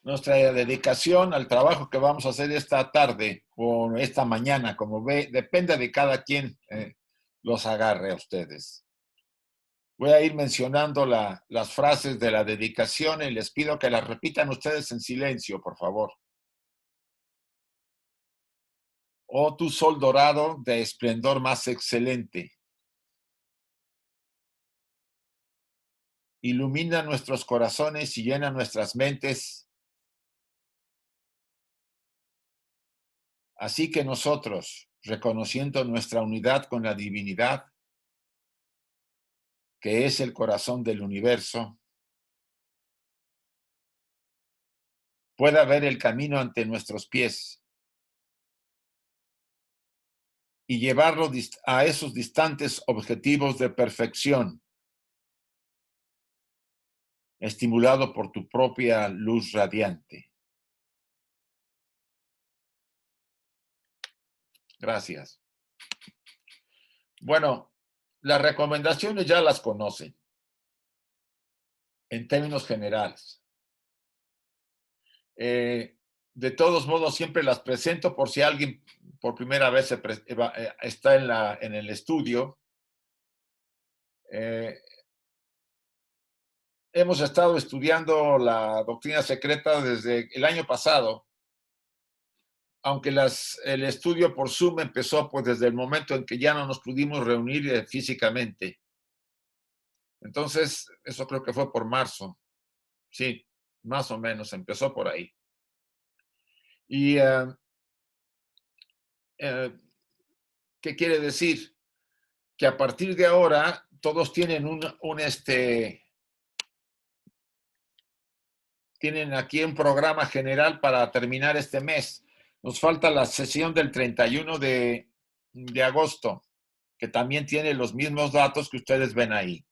nuestra dedicación al trabajo que vamos a hacer esta tarde o esta mañana, como ve, depende de cada quien los agarre a ustedes. Voy a ir mencionando las frases de la dedicación y les pido que las repitan ustedes en silencio, por favor. Oh, tu sol dorado de esplendor más excelente. Ilumina nuestros corazones y llena nuestras mentes. Así que nosotros, reconociendo nuestra unidad con la divinidad, que es el corazón del universo, pueda ver el camino ante nuestros pies y llevarlo a esos distantes objetivos de perfección, estimulado por tu propia luz radiante. Gracias. Bueno, las recomendaciones ya las conocen, en términos generales. De todos modos, siempre las presento por si alguien por primera vez está en el estudio. Hemos estado estudiando la doctrina secreta desde el año pasado, aunque el estudio por Zoom empezó pues desde el momento en que ya no nos pudimos reunir físicamente. Entonces, eso creo que fue por marzo. Sí, más o menos, empezó por ahí. Y, ¿qué quiere decir? Que a partir de ahora todos tienen tienen aquí un programa general para terminar este mes. Nos falta la sesión del 31 de agosto, que también tiene los mismos datos que ustedes ven ahí.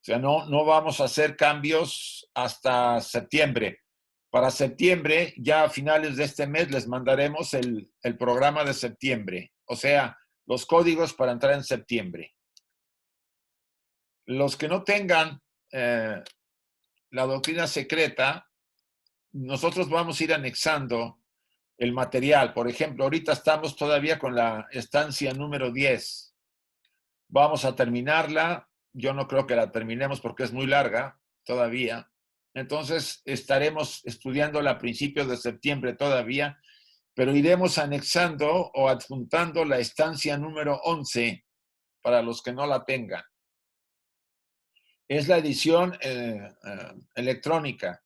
O sea, no vamos a hacer cambios hasta septiembre. Para septiembre, ya a finales de este mes, les mandaremos el programa de septiembre. O sea, los códigos para entrar en septiembre. Los que no tengan la doctrina secreta, nosotros vamos a ir anexando el material. Por ejemplo, ahorita estamos todavía con la estancia número 10. Vamos a terminarla. Yo no creo que la terminemos porque es muy larga todavía. Entonces, estaremos estudiándola a principios de septiembre todavía, pero iremos anexando o adjuntando la estancia número 11 para los que no la tengan. Es la edición electrónica.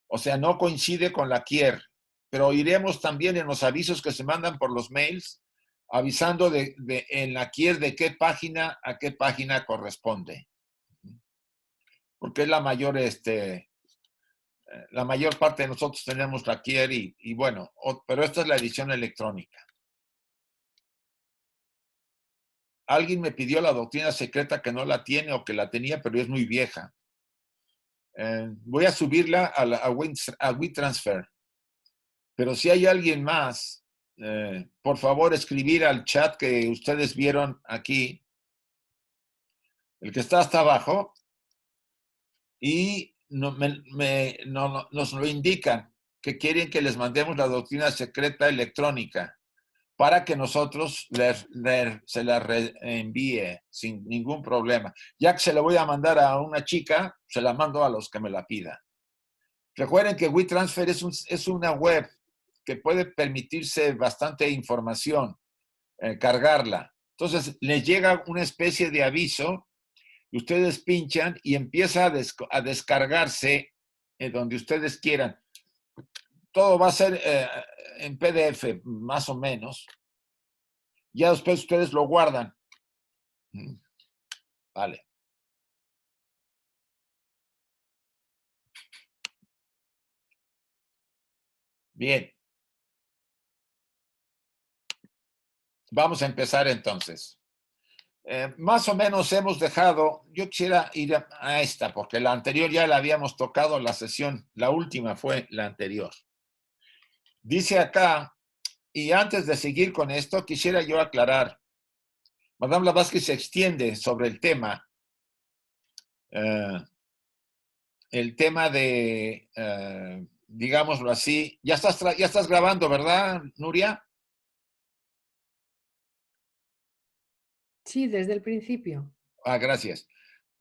O sea, no coincide con la Kier, pero iremos también en los avisos que se mandan por los mails, avisando en la Kier de qué página a qué página corresponde. Porque es la mayor parte de nosotros tenemos la Kier y bueno, pero esta es la edición electrónica. Alguien me pidió la doctrina secreta que no la tiene o que la tenía, pero es muy vieja. Voy a subirla a WeTransfer. Pero si hay alguien más, por favor, escribir al chat que ustedes vieron aquí, el que está hasta abajo, y nos lo indican que quieren que les mandemos la doctrina secreta electrónica para que nosotros se la reenvíe sin ningún problema. Ya que se la voy a mandar a una chica, se la mando a los que me la pidan. Recuerden que WeTransfer es una web que puede permitirse bastante información, cargarla. Entonces, les llega una especie de aviso, y ustedes pinchan y empieza a descargarse donde ustedes quieran. Todo va a ser en PDF, más o menos. Ya después ustedes lo guardan. Vale. Bien. Vamos a empezar entonces. Más o menos hemos dejado, yo quisiera ir a esta, porque la anterior ya la habíamos tocado, la sesión, la última fue la anterior. Dice acá, y antes de seguir con esto, quisiera yo aclarar, Madame Blavatsky se extiende sobre el tema de digámoslo así. Ya estás grabando, ¿verdad, Nuria? Sí, desde el principio. Ah, gracias.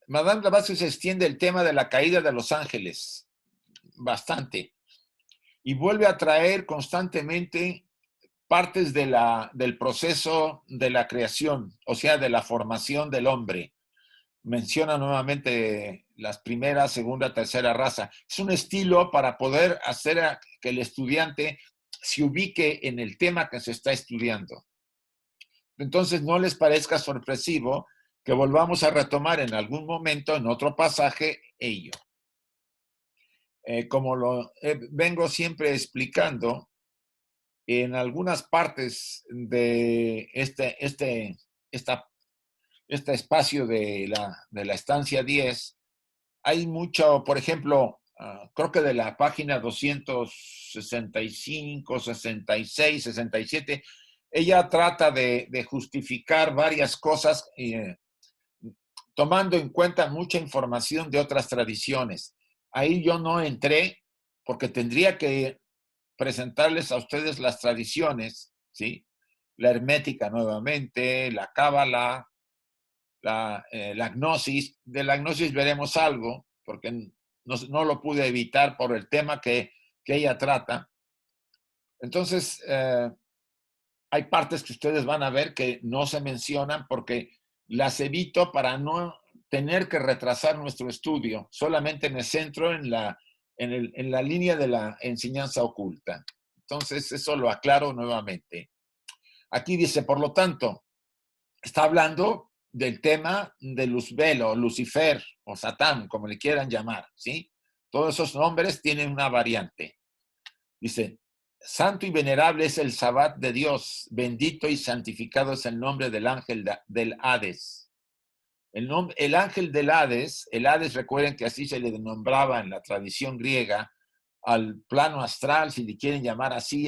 Madame Blavatsky se extiende el tema de la caída de los ángeles bastante y vuelve a traer constantemente partes del proceso de la creación, o sea, de la formación del hombre. Menciona nuevamente las primera, segunda, tercera raza. Es un estilo para poder hacer que el estudiante se ubique en el tema que se está estudiando. Entonces, no les parezca sorpresivo que volvamos a retomar en algún momento, en otro pasaje, ello. Como lo vengo siempre explicando, en algunas partes de este espacio de la estancia 10, hay mucho, por ejemplo, creo que de la página 265, 66, 67, ella trata de justificar varias cosas tomando en cuenta mucha información de otras tradiciones. Ahí yo no entré porque tendría que presentarles a ustedes las tradiciones, ¿sí? La hermética nuevamente, la cábala, la gnosis. De la gnosis veremos algo, porque no lo pude evitar por el tema que ella trata. Entonces, hay partes que ustedes van a ver que no se mencionan porque las evito para no tener que retrasar nuestro estudio. Solamente me centro en la línea de la enseñanza oculta. Entonces, eso lo aclaro nuevamente. Aquí dice, por lo tanto, está hablando del tema de Luzbel o Lucifer o Satán, como le quieran llamar, ¿sí? Todos esos nombres tienen una variante. Dice, santo y venerable es el Sabbat de Dios, bendito y santificado es el nombre del ángel del Hades. El ángel del Hades, el Hades, recuerden que así se le nombraba en la tradición griega, al plano astral, si le quieren llamar así,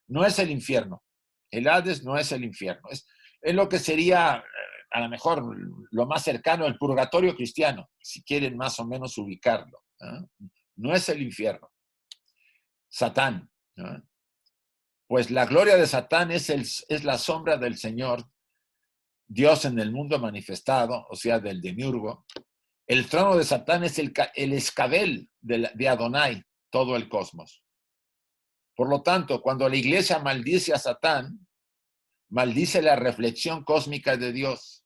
no es el infierno. El Hades no es el infierno. Es lo que sería, a lo mejor, lo más cercano al purgatorio cristiano, si quieren más o menos ubicarlo. No es el infierno. Satán. ¿No? Pues la gloria de Satán es la sombra del Señor, Dios en el mundo manifestado, o sea, del demiurgo. El trono de Satán es el escabel de Adonai, todo el cosmos. Por lo tanto, cuando la iglesia maldice a Satán, maldice la reflexión cósmica de Dios,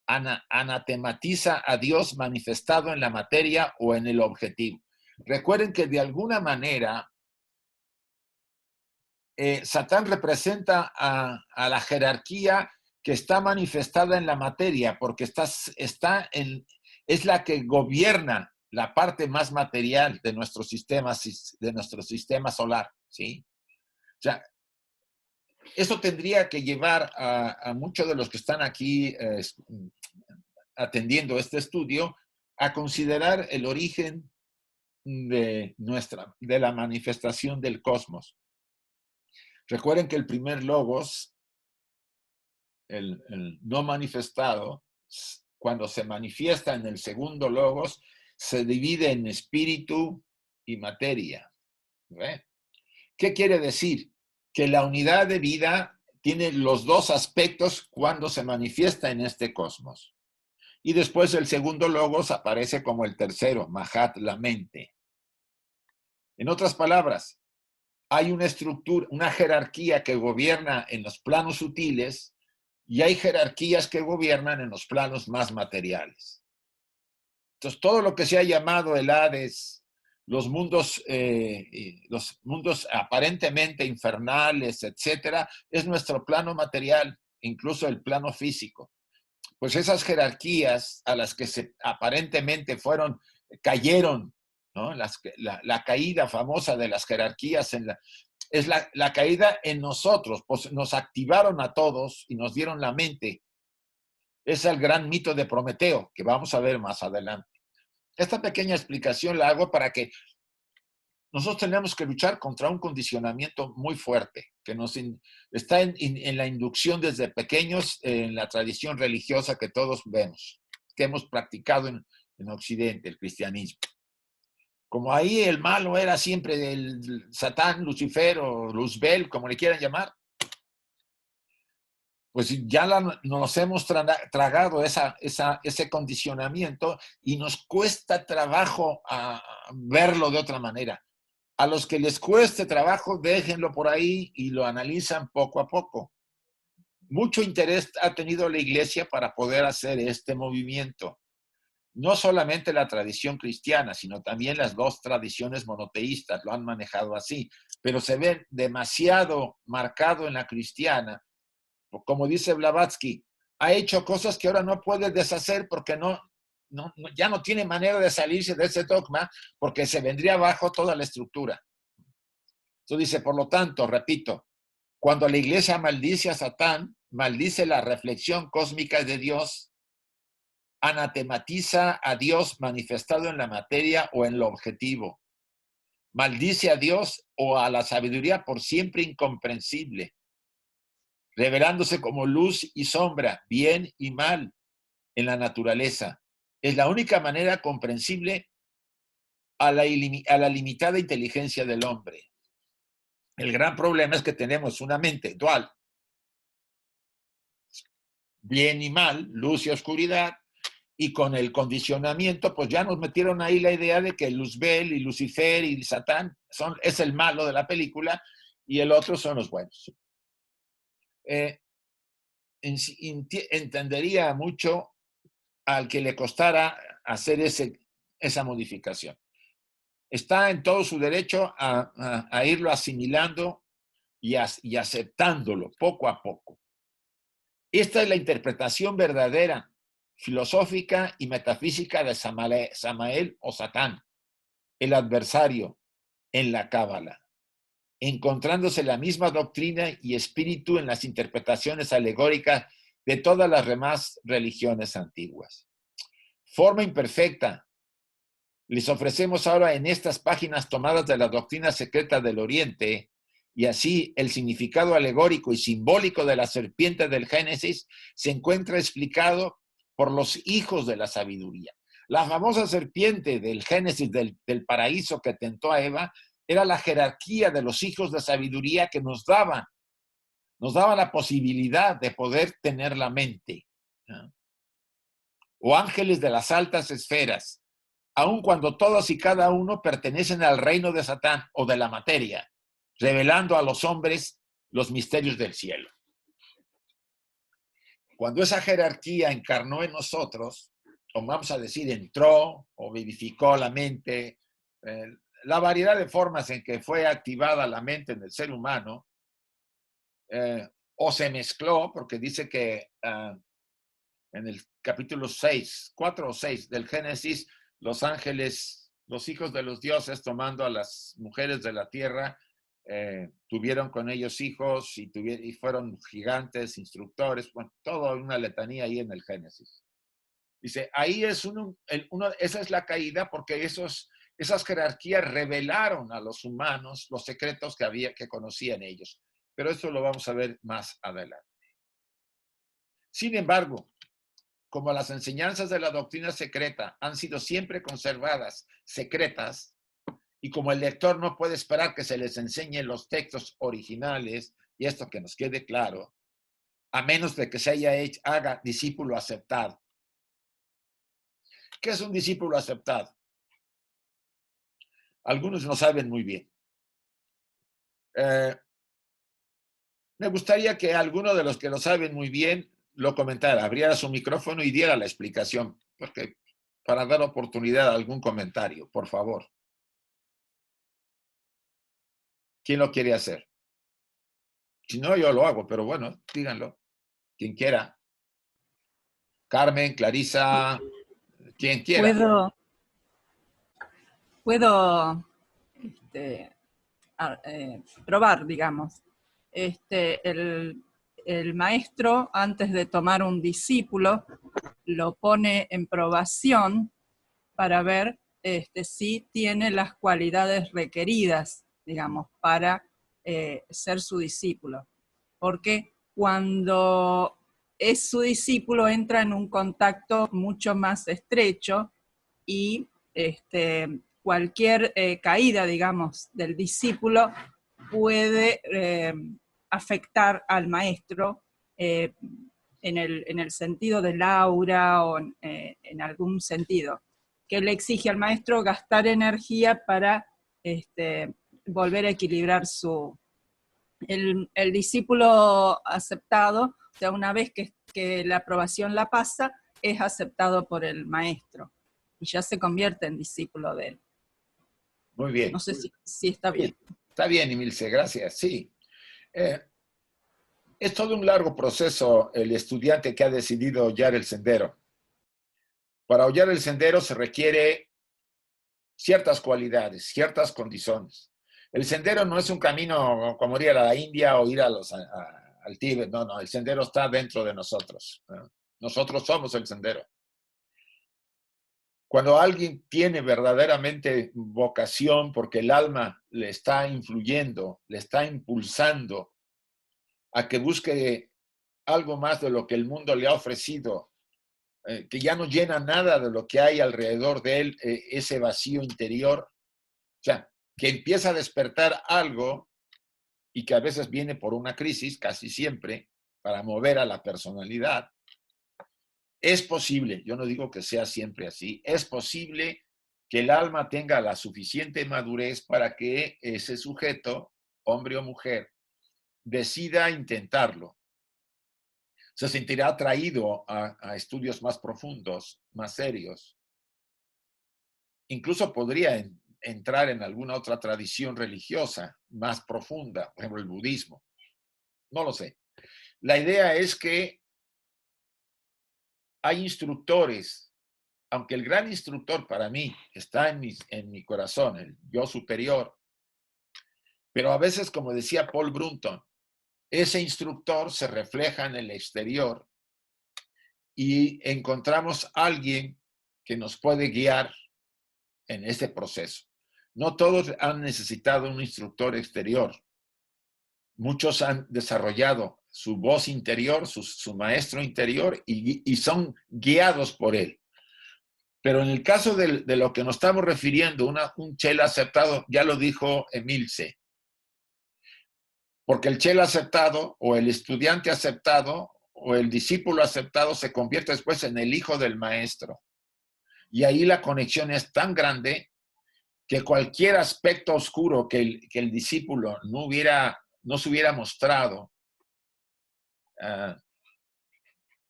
anatematiza a Dios manifestado en la materia o en el objetivo. Recuerden que de alguna manera Satán representa a la jerarquía que está manifestada en la materia, porque es la que gobierna la parte más material de nuestro sistema solar, ¿sí? O sea, eso tendría que llevar a muchos de los que están aquí atendiendo este estudio a considerar el origen de la manifestación del cosmos. Recuerden que el primer logos, el no manifestado, cuando se manifiesta en el segundo logos, se divide en espíritu y materia. ¿Ve? ¿Qué quiere decir? Que la unidad de vida tiene los dos aspectos cuando se manifiesta en este cosmos. Y después el segundo logos aparece como el tercero, Mahat, la mente. En otras palabras, hay una estructura, una jerarquía que gobierna en los planos sutiles y hay jerarquías que gobiernan en los planos más materiales. Entonces, todo lo que se ha llamado el Hades, los mundos aparentemente infernales, etcétera, es nuestro plano material, incluso el plano físico. Pues esas jerarquías a las que aparentemente cayeron, ¿no? La caída famosa de las jerarquías es la caída en nosotros, pues nos activaron a todos y nos dieron la mente. Es el gran mito de Prometeo, que vamos a ver más adelante. Esta pequeña explicación la hago para que nosotros tenemos que luchar contra un condicionamiento muy fuerte, que está en la inducción desde pequeños en la tradición religiosa que todos vemos, que hemos practicado en Occidente, el cristianismo. como ahí el malo era siempre el Satán, Lucifer o Luzbel, como le quieran llamar, pues ya nos hemos tragado ese condicionamiento y nos cuesta trabajo verlo de otra manera. A los que les cueste trabajo, déjenlo por ahí y lo analizan poco a poco. Mucho interés ha tenido la Iglesia para poder hacer este movimiento. No solamente la tradición cristiana, sino también las dos tradiciones monoteístas lo han manejado así, pero se ve demasiado marcado en la cristiana. Como dice Blavatsky, ha hecho cosas que ahora no puede deshacer porque ya no tiene manera de salirse de ese dogma porque se vendría abajo toda la estructura. Entonces dice, por lo tanto, repito, cuando la Iglesia maldice a Satán, maldice la reflexión cósmica de Dios, anatematiza a Dios manifestado en la materia o en lo objetivo, maldice a Dios o a la sabiduría por siempre incomprensible, revelándose como luz y sombra, bien y mal en la naturaleza. Es la única manera comprensible a la limitada inteligencia del hombre. El gran problema es que tenemos una mente dual, bien y mal, luz y oscuridad, y con el condicionamiento, pues ya nos metieron ahí la idea de que Luzbel y Lucifer y Satán es el malo de la película y el otro son los buenos. Entendería mucho al que le costara hacer esa modificación. Está en todo su derecho a irlo asimilando y aceptándolo poco a poco. Esta es la interpretación verdadera, filosófica y metafísica de Samael o Satán, el adversario, en la Cábala, encontrándose la misma doctrina y espíritu en las interpretaciones alegóricas de todas las demás religiones antiguas. Forma imperfecta. Les ofrecemos ahora en estas páginas tomadas de la doctrina secreta del Oriente, y así el significado alegórico y simbólico de la serpiente del Génesis se encuentra explicado por los hijos de la sabiduría. La famosa serpiente del Génesis, del paraíso que tentó a Eva, era la jerarquía de los hijos de sabiduría que nos daba la posibilidad de poder tener la mente, ¿no? O ángeles de las altas esferas, aun cuando todos y cada uno pertenecen al reino de Satán o de la materia, revelando a los hombres los misterios del cielo. Cuando esa jerarquía encarnó en nosotros, o vamos a decir, entró o vivificó la mente, la variedad de formas en que fue activada la mente en el ser humano, o se mezcló, porque dice que en el capítulo 6, 4 o 6 del Génesis, los ángeles, los hijos de los dioses, tomando a las mujeres de la tierra, tuvieron con ellos hijos y fueron gigantes, instructores, bueno, toda una letanía ahí en el Génesis. Dice, ahí es esa es la caída porque esas jerarquías revelaron a los humanos los secretos que conocían ellos. Pero esto lo vamos a ver más adelante. Sin embargo, como las enseñanzas de la doctrina secreta han sido siempre conservadas secretas, y como el lector no puede esperar que se les enseñe los textos originales, y esto que nos quede claro, a menos de que se haga discípulo aceptado. ¿Qué es un discípulo aceptado? Algunos no saben muy bien. Me gustaría que alguno de los que lo saben muy bien lo comentara, abriera su micrófono y diera la explicación, porque para dar oportunidad a algún comentario, por favor. ¿Quién lo quiere hacer? Si no, yo lo hago, pero bueno, díganlo. Quien quiera. Carmen, Clarisa, quien quiera. Puedo probar, digamos. El maestro, antes de tomar un discípulo, lo pone en probación para ver si tiene las cualidades requeridas, digamos, para ser su discípulo. Porque cuando es su discípulo entra en un contacto mucho más estrecho y cualquier caída, digamos, del discípulo puede afectar al maestro en el sentido del aura o en algún sentido, que le exige al maestro gastar energía para volver a equilibrar el discípulo aceptado, o sea, una vez que la aprobación la pasa, es aceptado por el maestro y ya se convierte en discípulo de él. Muy bien. No sé si está bien. Sí, está bien, Emilce, gracias. Sí. Es todo un largo proceso el estudiante que ha decidido hollar el sendero. Para hollar el sendero se requiere ciertas cualidades, ciertas condiciones. El sendero no es un camino como ir a la India o ir al Tíbet, no, el sendero está dentro de nosotros. Nosotros somos el sendero. Cuando alguien tiene verdaderamente vocación porque el alma le está influyendo, le está impulsando a que busque algo más de lo que el mundo le ha ofrecido, que ya no llena nada de lo que hay alrededor de él, ese vacío interior, o sea, que empieza a despertar algo y que a veces viene por una crisis, casi siempre, para mover a la personalidad. Es posible, yo no digo que sea siempre así, es posible que el alma tenga la suficiente madurez para que ese sujeto, hombre o mujer, decida intentarlo. Se sentirá atraído a estudios más profundos, más serios. Incluso podría entrar en alguna otra tradición religiosa más profunda, por ejemplo, el budismo. No lo sé. La idea es que hay instructores, aunque el gran instructor para mí está en mi corazón, el yo superior, pero a veces, como decía Paul Brunton, ese instructor se refleja en el exterior y encontramos a alguien que nos puede guiar en ese proceso. No todos han necesitado un instructor exterior. Muchos han desarrollado su voz interior, su maestro interior y son guiados por él. Pero en el caso de lo que nos estamos refiriendo, un chela aceptado, ya lo dijo Emilce, porque el chela aceptado o el estudiante aceptado o el discípulo aceptado se convierte después en el hijo del maestro. Y ahí la conexión es tan grande que cualquier aspecto oscuro que el discípulo no se hubiera mostrado,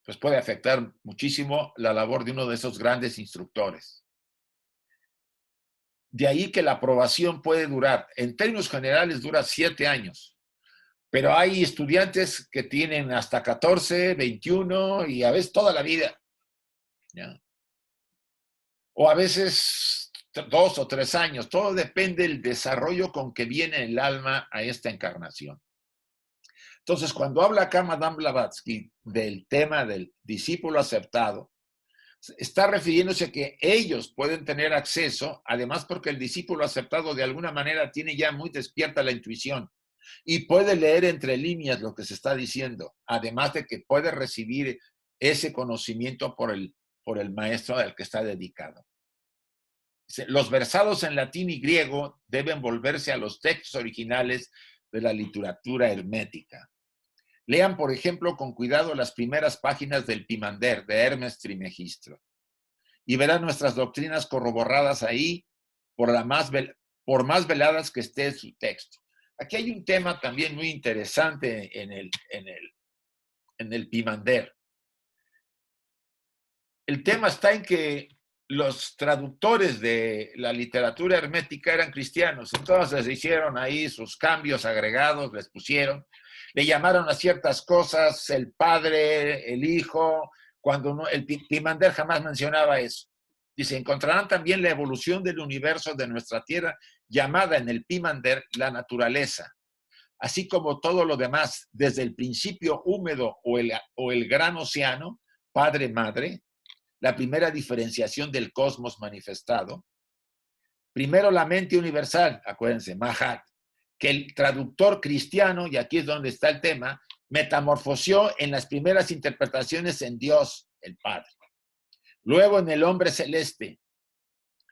pues puede afectar muchísimo la labor de uno de esos grandes instructores. De ahí que la aprobación puede durar, en términos generales dura 7 años, pero hay estudiantes que tienen hasta 14, 21 y a veces toda la vida, ¿ya? O a veces 2 o 3 años, todo depende del desarrollo con que viene el alma a esta encarnación. Entonces, cuando habla acá Madame Blavatsky del tema del discípulo aceptado, está refiriéndose a que ellos pueden tener acceso, además porque el discípulo aceptado de alguna manera tiene ya muy despierta la intuición y puede leer entre líneas lo que se está diciendo, además de que puede recibir ese conocimiento por el maestro al que está dedicado. Los versados en latín y griego deben volverse a los textos originales de la literatura hermética. Lean, por ejemplo, con cuidado las primeras páginas del Pimander de Hermes Trismegisto y verán nuestras doctrinas corroboradas ahí por más veladas que esté su texto. Aquí hay un tema también muy interesante en el Pimander. El tema está en que los traductores de la literatura hermética eran cristianos, entonces hicieron ahí sus cambios agregados, les pusieron, le llamaron a ciertas cosas el Padre, el Hijo, cuando no, el Pimander jamás mencionaba eso. Dice, encontrarán también la evolución del universo de nuestra Tierra, llamada en el Pimander la naturaleza, así como todo lo demás, desde el principio húmedo o el gran océano, padre-madre, la primera diferenciación del cosmos manifestado. Primero la mente universal, acuérdense, Mahat, que el traductor cristiano, y aquí es donde está el tema, metamorfoseó en las primeras interpretaciones en Dios, el Padre. Luego en el hombre celeste,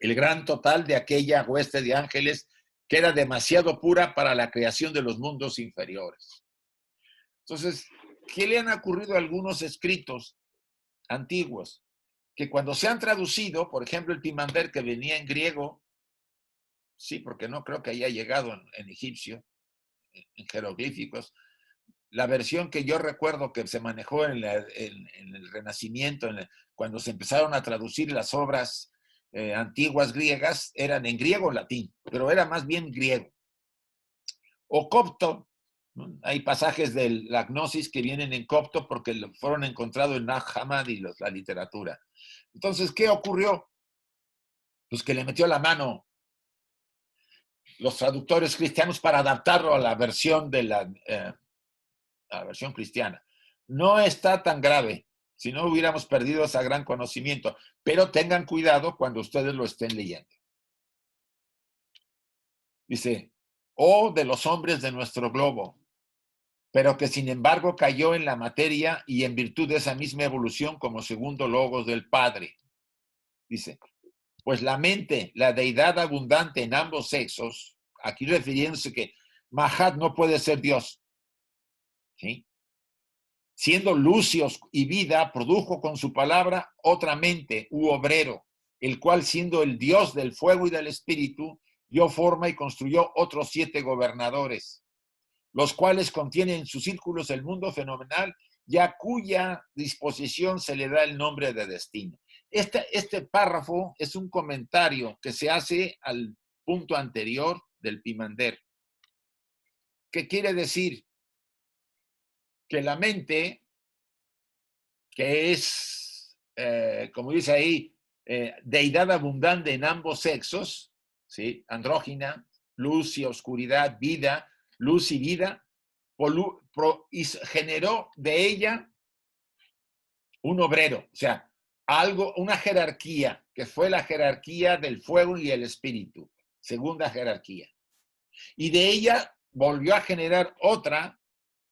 el gran total de aquella hueste de ángeles que era demasiado pura para la creación de los mundos inferiores. Entonces, ¿qué le han ocurrido a algunos escritos antiguos? Que cuando se han traducido, por ejemplo, el Pimander que venía en griego, sí, porque no creo que haya llegado en egipcio, en jeroglíficos, la versión que yo recuerdo que se manejó en el Renacimiento, cuando se empezaron a traducir las obras antiguas griegas, eran en griego o latín, pero era más bien griego. O copto, ¿no? Hay pasajes de la Gnosis que vienen en copto porque fueron encontrados en Nag Hammadi y la literatura. Entonces, ¿qué ocurrió? Pues que le metió la mano los traductores cristianos para adaptarlo a la versión de la versión cristiana. No está tan grave, si no hubiéramos perdido ese gran conocimiento, pero tengan cuidado cuando ustedes lo estén leyendo. Dice, oh de los hombres de nuestro globo, pero que sin embargo cayó en la materia y en virtud de esa misma evolución como segundo logos del Padre. Dice, pues la mente, la deidad abundante en ambos sexos, aquí refiriéndose que Mahat no puede ser Dios, ¿sí? Siendo luz y vida, produjo con su palabra otra mente u obrero, el cual siendo el Dios del fuego y del espíritu, dio forma y construyó otros 7 gobernadores, los cuales contienen en sus círculos el mundo fenomenal y a cuya disposición se le da el nombre de destino. Este párrafo es un comentario que se hace al punto anterior del Pimander. ¿Qué quiere decir? Que la mente, que es, como dice ahí, deidad abundante en ambos sexos, ¿sí? Andrógina, luz y oscuridad, vida, luz y vida, y generó de ella un obrero, o sea, una jerarquía, que fue la jerarquía del fuego y el espíritu, segunda jerarquía. Y de ella volvió a generar otra,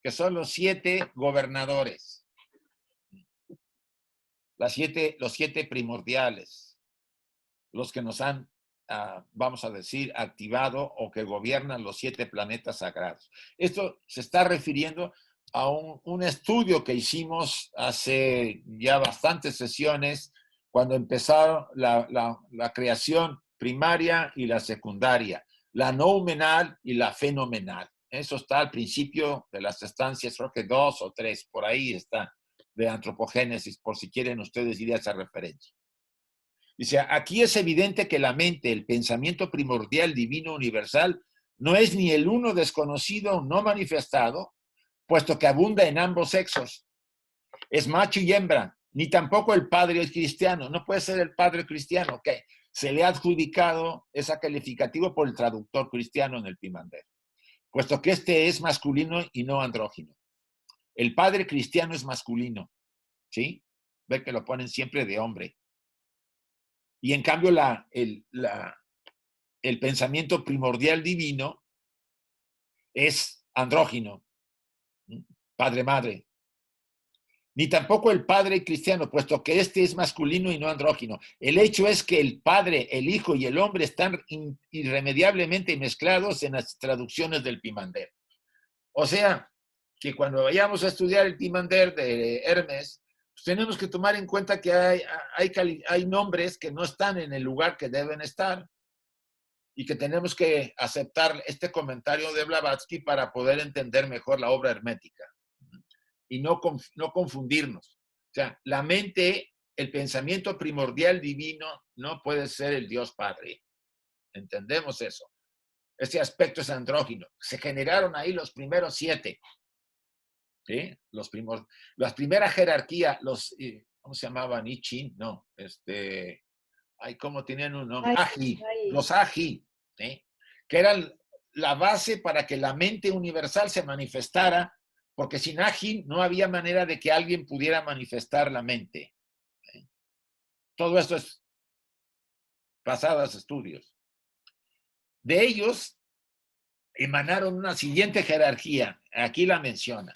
que son los 7 gobernadores. Los 7 primordiales, los que nos han, vamos a decir, activado o que gobiernan los 7 planetas sagrados. Esto se está refiriendo a un estudio que hicimos hace ya bastantes sesiones, cuando empezaron la creación primaria y la secundaria, la noumenal y la fenomenal. Eso está al principio de las estancias, creo que 2 o 3, por ahí está, de antropogénesis, por si quieren ustedes ir a esa referencia. Dice, aquí es evidente que la mente, el pensamiento primordial, divino, universal, no es ni el uno desconocido, no manifestado, puesto que abunda en ambos sexos. Es macho y hembra, ni tampoco el padre es cristiano. No puede ser el padre cristiano, ok. Se le ha adjudicado ese calificativo por el traductor cristiano en el Pimander, puesto que este es masculino y no andrógino. El padre cristiano es masculino, ¿sí? Ve que lo ponen siempre de hombre. Y en cambio el pensamiento primordial divino es andrógino, padre-madre. Ni tampoco el padre cristiano, puesto que este es masculino y no andrógino. El hecho es que el padre, el hijo y el hombre están irremediablemente mezclados en las traducciones del Pimander. O sea, que cuando vayamos a estudiar el Pimander de Hermes, pues tenemos que tomar en cuenta que hay nombres que no están en el lugar que deben estar y que tenemos que aceptar este comentario de Blavatsky para poder entender mejor la obra hermética y no confundirnos. O sea, la mente, el pensamiento primordial divino no puede ser el Dios Padre. Entendemos eso. Este aspecto es andrógino. Se generaron ahí los primeros 7. ¿Sí? Las primeras jerarquías, ¿cómo se llamaban? Ichin, no, ¿cómo tenían un nombre? Agi, los Agi, ¿sí? Que eran la base para que la mente universal se manifestara, porque sin Agi no había manera de que alguien pudiera manifestar la mente. ¿Sí? Todo esto es pasados estudios. De ellos emanaron una siguiente jerarquía, aquí la menciona.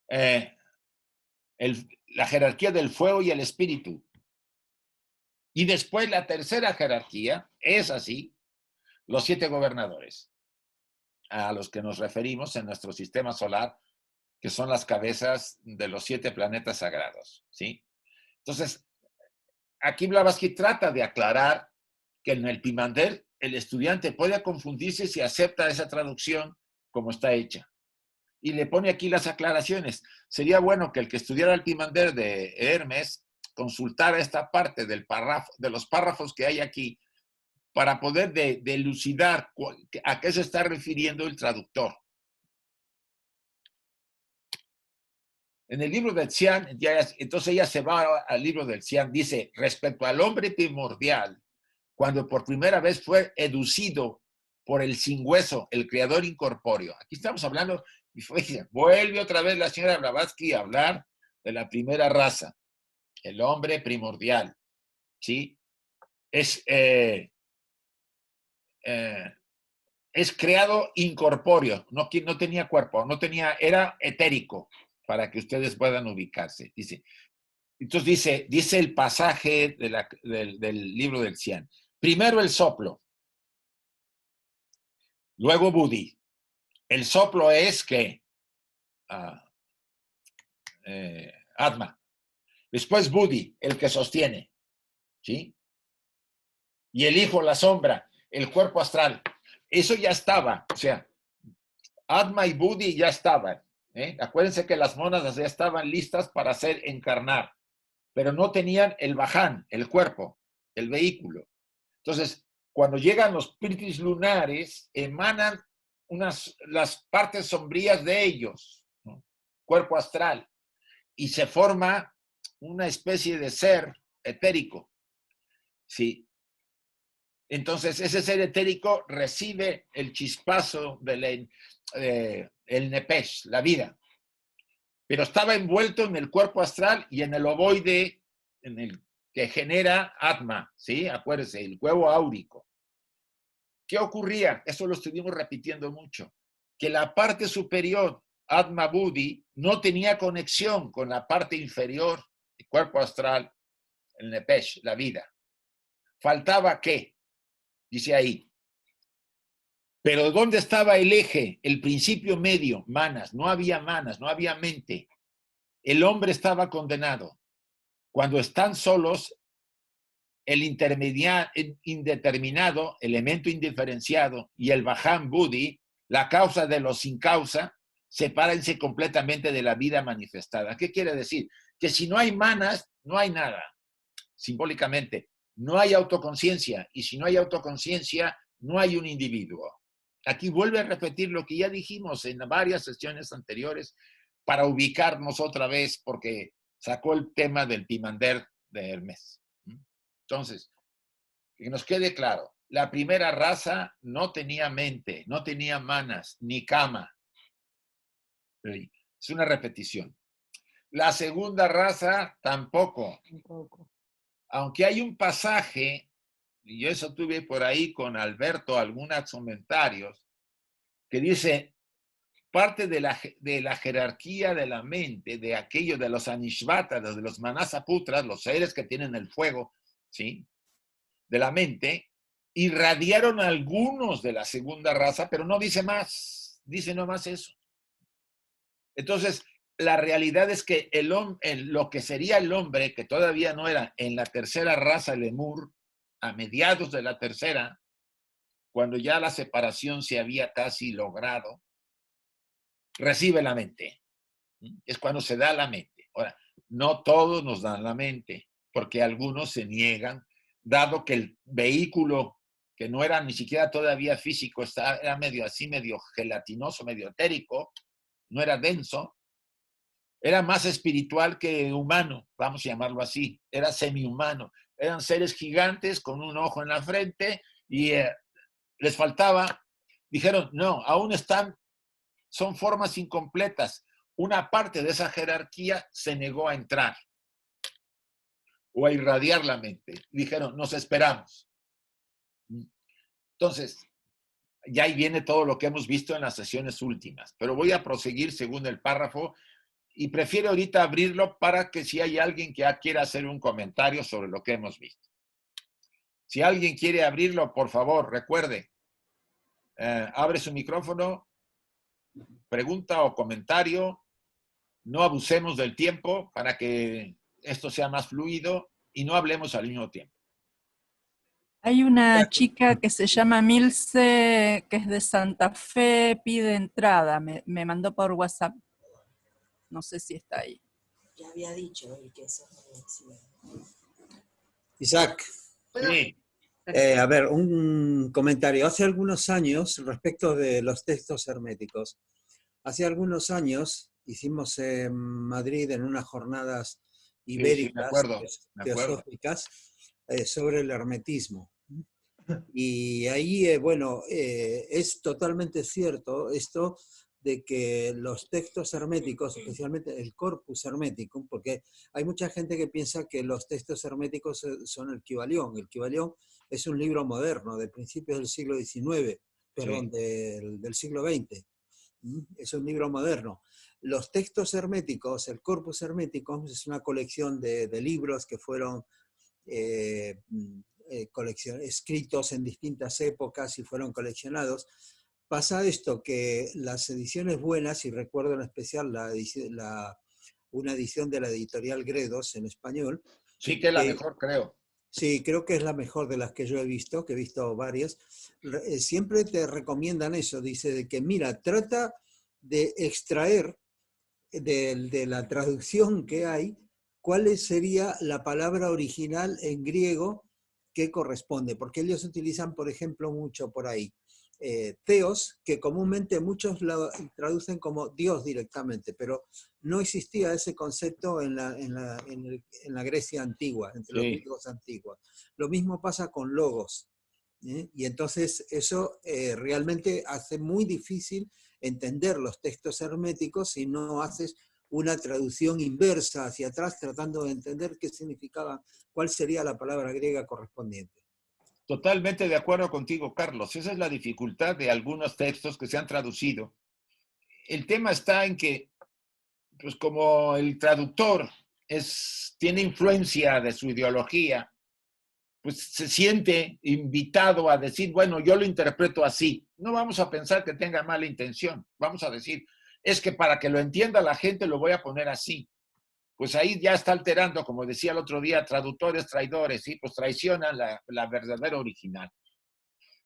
La jerarquía del fuego y el espíritu. Y después la tercera jerarquía es así, los 7 gobernadores, a los que nos referimos en nuestro sistema solar, que son las cabezas de los 7 planetas sagrados, ¿sí? Entonces, aquí Blavatsky trata de aclarar que en el Pimander el estudiante puede confundirse si acepta esa traducción como está hecha. Y le pone aquí las aclaraciones. Sería bueno que el que estudiara el Pimander de Hermes consultara esta parte del párrafo, de los párrafos que hay aquí para poder delucidar a qué se está refiriendo el traductor. En el libro del Xian, entonces ella se va al libro del Xian, dice, respecto al hombre primordial, cuando por primera vez fue educido por el sin hueso, el creador incorpóreo. Aquí estamos hablando, y vuelve otra vez la señora Blavatsky a hablar de la primera raza, el hombre primordial, ¿sí? Es creado incorpóreo, no tenía cuerpo, era etérico, para que ustedes puedan ubicarse. Dice, entonces dice el pasaje del libro del Xian. Primero el soplo, luego Buddhi. El soplo es que Atma. Después Buddhi, el que sostiene, ¿sí? Y el hijo, la sombra, el cuerpo astral. Eso ya estaba, o sea, Atma y Buddhi ya estaban. Acuérdense que las mónadas ya estaban listas para hacer encarnar, pero no tenían el baján, el cuerpo, el vehículo. Entonces, cuando llegan los pritis lunares, emanan las partes sombrías de ellos, ¿no? Cuerpo astral, y se forma una especie de ser etérico, ¿sí? Entonces, ese ser etérico recibe el chispazo del el nepesh, la vida, pero estaba envuelto en el cuerpo astral y en el ovoide, en el que genera Atma, ¿sí? Acuérdense, el huevo áurico. ¿Qué ocurría? Eso lo estuvimos repitiendo mucho, que la parte superior, Atma Buddhi, no tenía conexión con la parte inferior, el cuerpo astral, el nepesh, la vida. ¿Faltaba qué? Dice ahí. Pero ¿dónde estaba el eje, el principio medio? Manas. No había manas, no había mente. El hombre estaba condenado. Cuando están solos, el indeterminado, elemento indiferenciado, y el Vaham Buddhi, la causa de lo sin causa, sepárense completamente de la vida manifestada. ¿Qué quiere decir? Que si no hay manas, no hay nada. Simbólicamente, no hay autoconciencia, y si no hay autoconciencia, no hay un individuo. Aquí vuelve a repetir lo que ya dijimos en varias sesiones anteriores para ubicarnos otra vez, porque sacó el tema del Pimander de Hermes. Entonces, que nos quede claro, la primera raza no tenía mente, no tenía manas, ni cama. Es una repetición. La segunda raza tampoco. Aunque hay un pasaje, y yo eso tuve por ahí con Alberto algunos comentarios, que dice, parte de la jerarquía de la mente, de aquello de los Anishvatas, de los Manasaputras, los seres que tienen el fuego, ¿sí?, de la mente, irradiaron algunos de la segunda raza, pero no dice más, dice nomás eso. Entonces, la realidad es que lo que sería el hombre, que todavía no era en la tercera raza Lemur, a mediados de la tercera, cuando ya la separación se había casi logrado, recibe la mente. Es cuando se da la mente. Ahora, no todos nos dan la mente, porque algunos se niegan, dado que el vehículo, que no era ni siquiera todavía físico, era medio así, medio gelatinoso, medio etérico, no era denso, era más espiritual que humano, vamos a llamarlo así, era semi-humano. Eran seres gigantes con un ojo en la frente y les faltaba, dijeron, no, aún son formas incompletas. Una parte de esa jerarquía se negó a entrar o a irradiar la mente. Dijeron, nos esperamos. Entonces, ya ahí viene todo lo que hemos visto en las sesiones últimas, pero voy a proseguir según el párrafo y prefiero ahorita abrirlo para que si hay alguien que quiera hacer un comentario sobre lo que hemos visto. Si alguien quiere abrirlo, por favor, recuerde, abre su micrófono, pregunta o comentario. No abusemos del tiempo para que esto sea más fluido y no hablemos al mismo tiempo. Hay una chica que se llama Milce, que es de Santa Fe, pide entrada. Me mandó por WhatsApp. No sé si está ahí. Ya había dicho él que eso no decía. Isaac, Sí, a ver, un comentario. Hace algunos años, respecto de los textos herméticos, hace algunos años hicimos en Madrid en unas jornadas sí, ibéricas, me acuerdo. teosóficas, sobre el hermetismo. Y ahí, bueno, es totalmente cierto esto de que los textos herméticos, especialmente el corpus hermético, porque hay mucha gente que piensa que los textos herméticos son el Kybalión. El Kybalión es un libro moderno, de principios del siglo XIX, perdón, del siglo XX. Es un libro moderno. Los textos herméticos, el corpus hermético, es una colección de libros que fueron escritos en distintas épocas y fueron coleccionados. Pasa esto, que las ediciones buenas, y recuerdo en especial una edición de la editorial Gredos en español. Sí que es la mejor, creo. Sí, creo que es la mejor de las que yo he visto, que he visto varias. Siempre te recomiendan eso, dice, de que mira, trata de extraer de la traducción que hay, cuál sería la palabra original en griego que corresponde, porque ellos utilizan, por ejemplo, mucho por ahí, theos, que comúnmente muchos lo traducen como Dios directamente, pero no existía ese concepto en la Grecia antigua, entre los griegos antiguos. Lo mismo pasa con logos, y entonces eso realmente hace muy difícil entender los textos herméticos si no haces una traducción inversa hacia atrás tratando de entender qué significaba, cuál sería la palabra griega correspondiente. Totalmente de acuerdo contigo, Carlos. Esa es la dificultad de algunos textos que se han traducido. El tema está en que, pues como el traductor tiene influencia de su ideología, pues se siente invitado a decir, bueno, yo lo interpreto así. No vamos a pensar que tenga mala intención. Vamos a decir, es que para que lo entienda la gente lo voy a poner así. Pues ahí ya está alterando, como decía el otro día, traductores, traidores, ¿sí? Pues traicionan la verdadera original.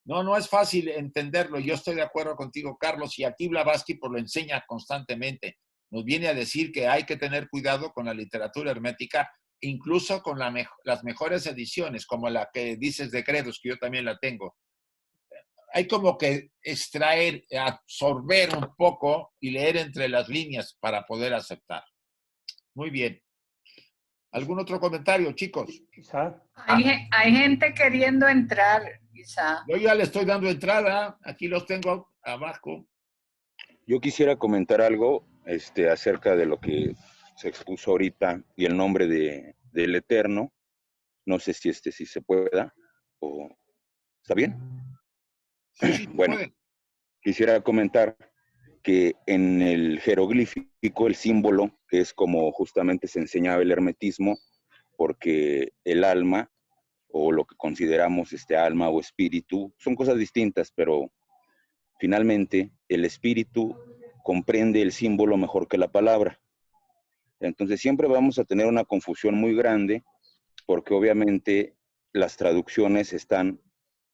No es fácil entenderlo. Yo estoy de acuerdo contigo, Carlos, y aquí Blavatsky pues lo enseña constantemente. Nos viene a decir que hay que tener cuidado con la literatura hermética, incluso con las mejores ediciones, como la que dices de Gredos, que yo también la tengo. Hay como que extraer, absorber un poco y leer entre las líneas para poder aceptar. Muy bien. ¿Algún otro comentario, chicos? Hay gente queriendo entrar, quizá. Yo ya le estoy dando entrada. Aquí los tengo abajo. Yo quisiera comentar algo acerca de lo que se expuso ahorita y el nombre del Eterno. No sé si si se pueda o ¿está bien? Sí, bueno, quisiera comentar que en el jeroglífico, el símbolo, que es como justamente se enseñaba el hermetismo, porque el alma, o lo que consideramos alma o espíritu, son cosas distintas, pero finalmente el espíritu comprende el símbolo mejor que la palabra. Entonces siempre vamos a tener una confusión muy grande, porque obviamente las traducciones están,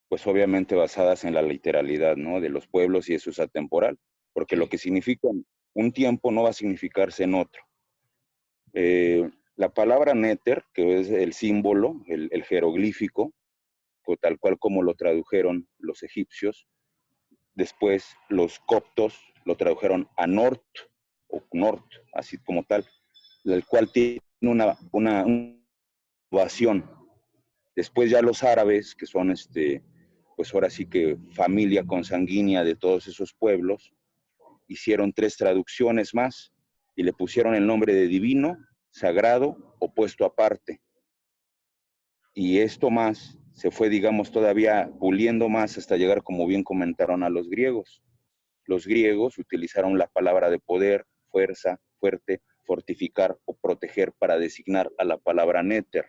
pues obviamente basadas en la literalidad, ¿no? De los pueblos y eso es atemporal, porque lo que significa un tiempo no va a significarse en otro. La palabra néter, que es el símbolo, el jeroglífico, tal cual como lo tradujeron los egipcios, después los coptos lo tradujeron a Nort, o Nort, así como tal, el cual tiene una ovación. Después ya los árabes, que son pues ahora sí que familia consanguínea de todos esos pueblos, hicieron 3 traducciones más y le pusieron el nombre de divino, sagrado o puesto aparte. Y esto más se fue, digamos, todavía puliendo más hasta llegar, como bien comentaron, a los griegos. Los griegos utilizaron la palabra de poder, fuerza, fuerte, fortificar o proteger para designar a la palabra néter.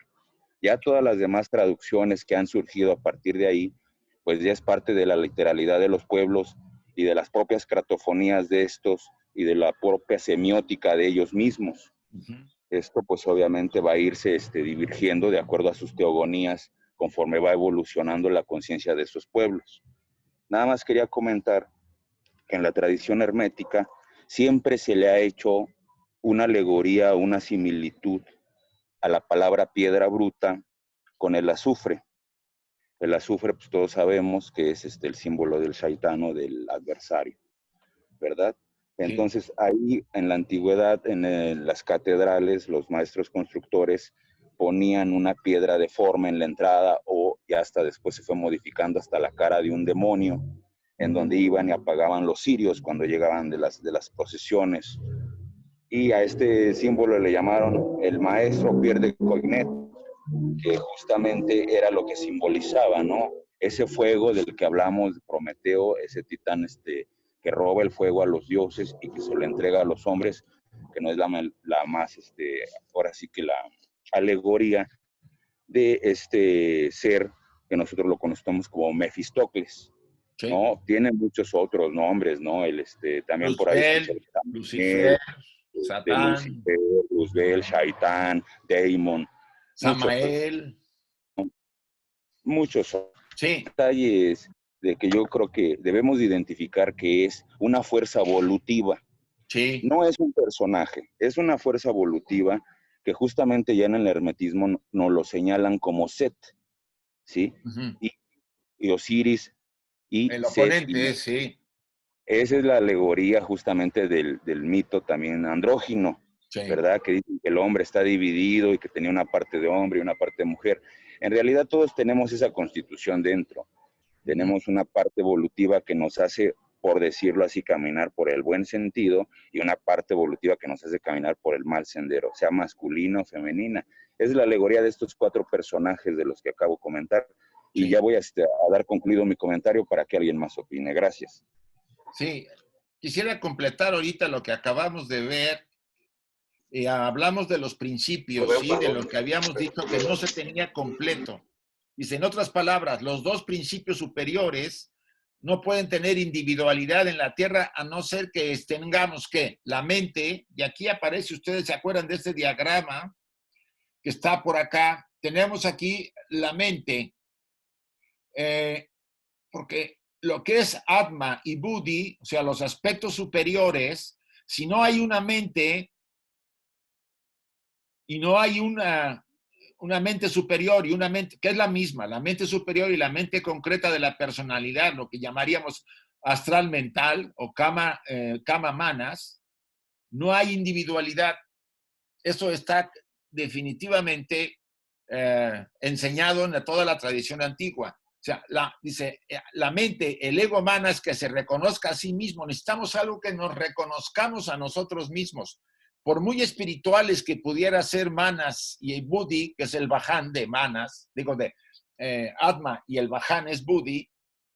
Ya todas las demás traducciones que han surgido a partir de ahí, pues ya es parte de la literalidad de los pueblos y de las propias cratofonías de estos y de la propia semiótica de ellos mismos. Esto pues obviamente va a irse divergiendo de acuerdo a sus teogonías conforme va evolucionando la conciencia de esos pueblos. Nada más quería comentar que en la tradición hermética siempre se le ha hecho una alegoría, una similitud a la palabra piedra bruta con el azufre. El azufre, pues todos sabemos que es el símbolo del shaitán o del adversario, ¿verdad? Entonces ahí en la antigüedad, en las catedrales, los maestros constructores ponían una piedra deforme en la entrada o ya hasta después se fue modificando hasta la cara de un demonio, en donde iban y apagaban los cirios cuando llegaban de las procesiones. Y a este símbolo le llamaron el maestro Pierre de Coignet, que justamente era lo que simbolizaba, ¿no? Ese fuego del que hablamos de Prometeo, ese titán que roba el fuego a los dioses y que se lo entrega a los hombres, que no es la más, ahora sí que la alegoría de este ser que nosotros lo conocemos como Mefistócles, ¿no? Tiene muchos otros nombres, ¿no? También por ahí Lucifer, Satán, Lucifer, Luzbel, Shaitán, Daemon, Samael. Muchos detalles de que yo creo que debemos de identificar que es una fuerza evolutiva. No es un personaje, es una fuerza evolutiva que justamente ya en el hermetismo nos lo señalan como Set, ¿sí? Y Osiris y el Set, oponente, sí. Esa es la alegoría justamente del mito también andrógino, ¿verdad? Que dicen que el hombre está dividido y que tenía una parte de hombre y una parte de mujer. En realidad todos tenemos esa constitución dentro. Tenemos una parte evolutiva que nos hace, por decirlo así, caminar por el buen sentido y una parte evolutiva que nos hace caminar por el mal sendero, sea masculina o femenina. Es la alegoría de estos 4 personajes de los que acabo de comentar. Y ya voy a dar concluido mi comentario para que alguien más opine. Gracias. Sí, quisiera completar ahorita lo que acabamos de ver. Hablamos de los principios, ¿sí? De lo que habíamos dicho que no se tenía completo. Dice, en otras palabras, los 2 principios superiores no pueden tener individualidad en la Tierra a no ser que tengamos que la mente, y aquí aparece, ustedes se acuerdan de este diagrama que está por acá, tenemos aquí la mente, porque lo que es Atma y Buddhi, o sea, los aspectos superiores, si no hay una mente y no hay una mente superior y una mente, que es la misma, la mente superior y la mente concreta de la personalidad, lo que llamaríamos astral mental o kama manas, no hay individualidad. Eso está definitivamente enseñado en toda la tradición antigua. O sea, dice, la mente, el ego mana es que se reconozca a sí mismo. Necesitamos algo que nos reconozcamos a nosotros mismos. Por muy espirituales que pudiera ser Manas y el Buddhi, que es el Vaján de Manas, digo de Atma y el Vaján es Buddhi,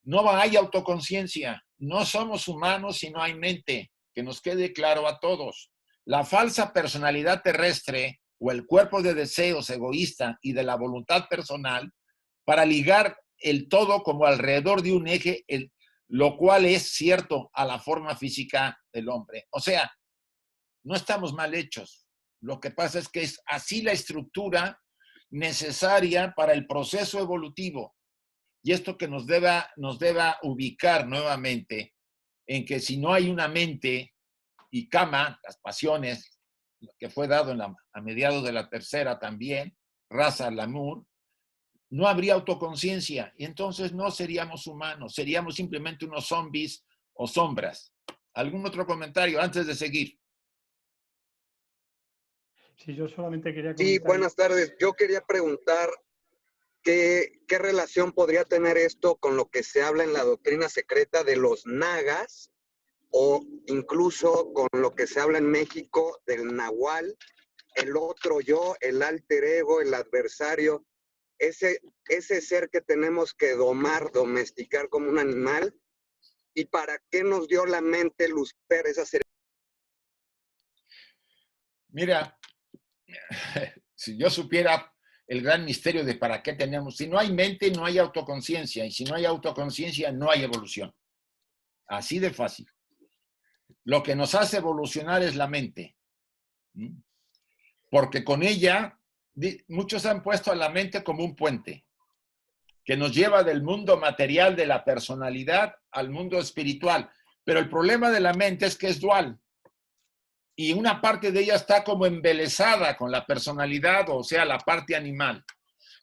no hay autoconciencia. No somos humanos si no hay mente, que nos quede claro a todos. La falsa personalidad terrestre o el cuerpo de deseos egoísta y de la voluntad personal para ligar el todo como alrededor de un eje, lo cual es cierto a la forma física del hombre. O sea, no estamos mal hechos. Lo que pasa es que es así la estructura necesaria para el proceso evolutivo. Y esto que nos deba ubicar nuevamente en que si no hay una mente y kama, las pasiones, que fue dado a mediados de la tercera también, Rasa Lamur, no habría autoconciencia y entonces no seríamos humanos, seríamos simplemente unos zombies o sombras. ¿Algún otro comentario antes de seguir? Sí, yo solamente quería comentar... Sí, buenas tardes. Yo quería preguntar qué relación podría tener esto con lo que se habla en la doctrina secreta de los nagas o incluso con lo que se habla en México del nahual, el otro yo, el alter ego, el adversario, ese ser que tenemos que domar, domesticar como un animal. ¿Y para qué nos dio la mente Lucifer esa ser? Mira, si yo supiera el gran misterio de para qué tenemos. Si no hay mente, no hay autoconciencia, y si no hay autoconciencia, no hay evolución. Así de fácil. Lo que nos hace evolucionar es la mente. Porque con ella, muchos han puesto a la mente como un puente que nos lleva del mundo material de la personalidad al mundo espiritual. Pero el problema de la mente es que es dual. Y una parte de ella está como embelesada con la personalidad, o sea, la parte animal.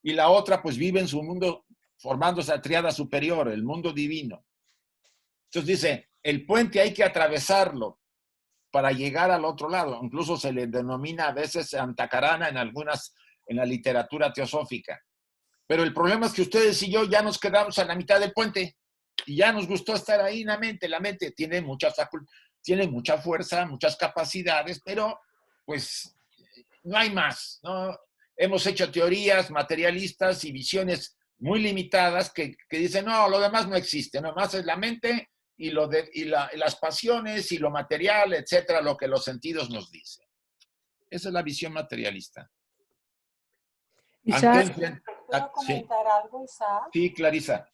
Y la otra, pues, vive en su mundo formando esa triada superior, el mundo divino. Entonces dice, el puente hay que atravesarlo para llegar al otro lado. Incluso se le denomina a veces antacarana en la literatura teosófica. Pero el problema es que ustedes y yo ya nos quedamos a la mitad del puente y ya nos gustó estar ahí en la mente. La mente tiene mucha fuerza, muchas capacidades, pero pues no hay más, ¿no? Hemos hecho teorías materialistas y visiones muy limitadas que dicen, no, lo demás no existe, nomás es la mente y las pasiones y lo material, etcétera, lo que los sentidos nos dicen. Esa es la visión materialista. Isaac, ¿Puedo comentar algo, Isaac? Sí, Clarisa.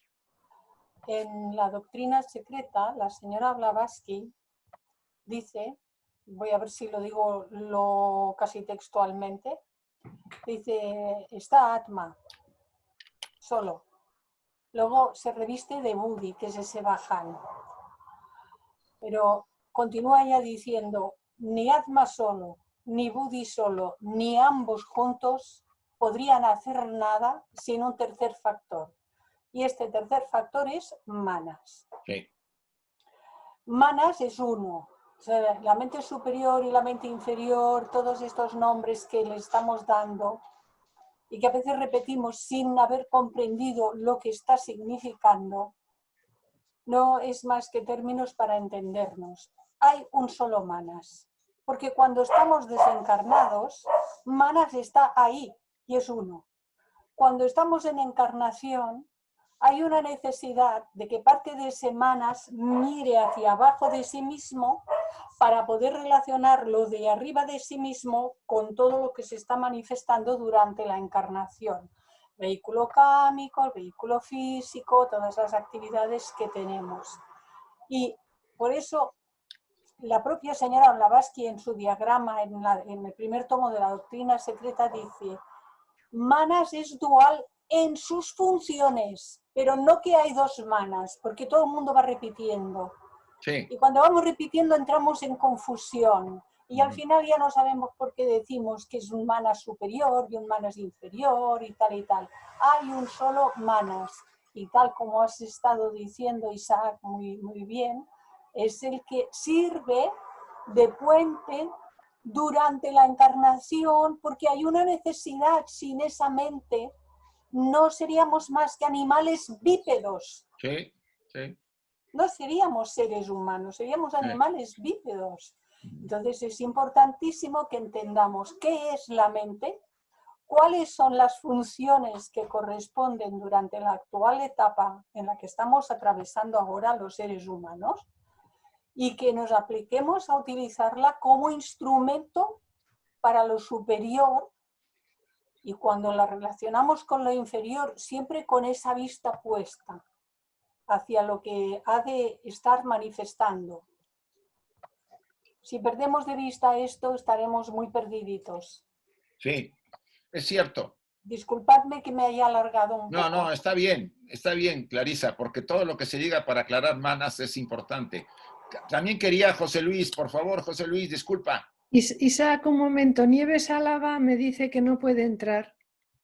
En la doctrina secreta, la señora Blavatsky dice, voy a ver si lo digo casi textualmente, dice, está Atma, solo. Luego se reviste de Buddhi, que es ese Bhajan. Pero continúa ella diciendo, ni Atma solo, ni Buddhi solo, ni ambos juntos podrían hacer nada sin un tercer factor. Y este tercer factor es Manas. Sí. Manas es uno. O sea, la mente superior y la mente inferior, todos estos nombres que le estamos dando y que a veces repetimos sin haber comprendido lo que está significando, no es más que términos para entendernos. Hay un solo Manas, porque cuando estamos desencarnados, Manas está ahí y es uno. Cuando estamos en encarnación, hay una necesidad de que parte de ese Manas mire hacia abajo de sí mismo para poder relacionar lo de arriba de sí mismo con todo lo que se está manifestando durante la encarnación. Vehículo cámico, vehículo físico, todas las actividades que tenemos. Y por eso la propia señora Blavatsky en su diagrama, en el primer tomo de la doctrina secreta, dice, Manas es dual en sus funciones, pero no que hay dos Manas, porque todo el mundo va repitiendo. Sí. Y cuando vamos repitiendo entramos en confusión. Y al final ya no sabemos por qué decimos que es un Manas superior y un Manas inferior y tal y tal. Hay un solo Manas. Y tal como has estado diciendo, Isaac, muy bien, es el que sirve de puente durante la encarnación, porque hay una necesidad. Sin esa mente no seríamos más que animales bípedos. Sí, sí. No seríamos seres humanos, seríamos animales bípedos. Entonces es importantísimo que entendamos qué es la mente, cuáles son las funciones que corresponden durante la actual etapa en la que estamos atravesando ahora los seres humanos, y que nos apliquemos a utilizarla como instrumento para lo superior, y cuando la relacionamos con lo inferior, siempre con esa vista puesta hacia lo que ha de estar manifestando. Si perdemos de vista esto, estaremos muy perdiditos. Sí, es cierto. Disculpadme que me haya alargado un poco. No, está bien, Clarisa, porque todo lo que se diga para aclarar Manas es importante. También quería José Luis, por favor, José Luis, disculpa. Isaac, un momento, Nieves Álava me dice que no puede entrar.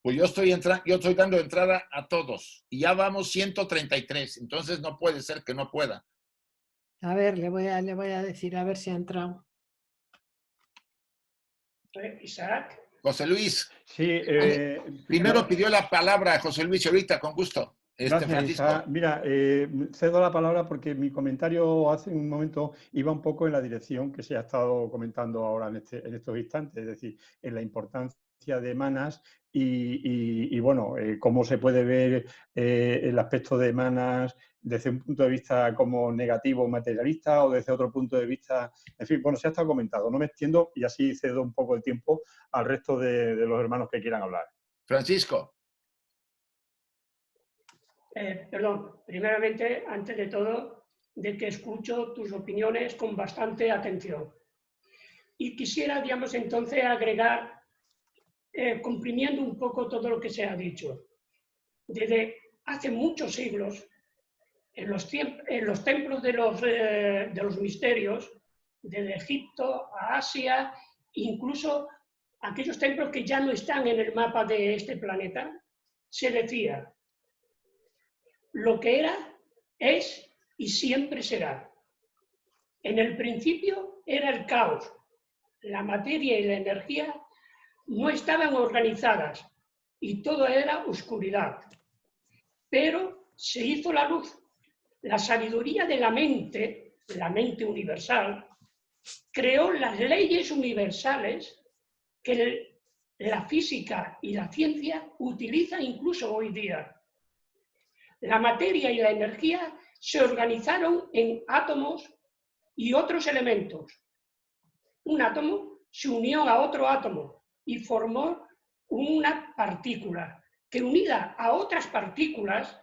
Pues yo estoy dando entrada a todos y ya vamos 133, entonces no puede ser que no pueda. A ver, le voy a decir, a ver si ha entrado. Isaac. José Luis. Sí. Primero pidió la palabra José Luis ahorita, con gusto. Gracias, Francisco. Isaac. Mira, cedo la palabra porque mi comentario hace un momento iba un poco en la dirección que se ha estado comentando ahora en estos instantes, es decir, en la importancia de Manas y bueno, cómo se puede ver el aspecto de Manas desde un punto de vista como negativo, materialista, o desde otro punto de vista, en fin, bueno, se ha estado comentando, no me extiendo y así cedo un poco el tiempo al resto de los hermanos que quieran hablar. Francisco. Perdón, primeramente, antes de todo, de que escucho tus opiniones con bastante atención. Y quisiera, digamos, entonces agregar, comprimiendo un poco todo lo que se ha dicho. Desde hace muchos siglos, en los templos de los misterios, desde Egipto a Asia, incluso aquellos templos que ya no están en el mapa de este planeta, se decía: lo que era, es y siempre será. En el principio era el caos. La materia y la energía no estaban organizadas y todo era oscuridad. Pero se hizo la luz. La sabiduría de la mente universal, creó las leyes universales que la física y la ciencia utilizan incluso hoy día. La materia y la energía se organizaron en átomos y otros elementos. Un átomo se unió a otro átomo y formó una partícula que, unida a otras partículas,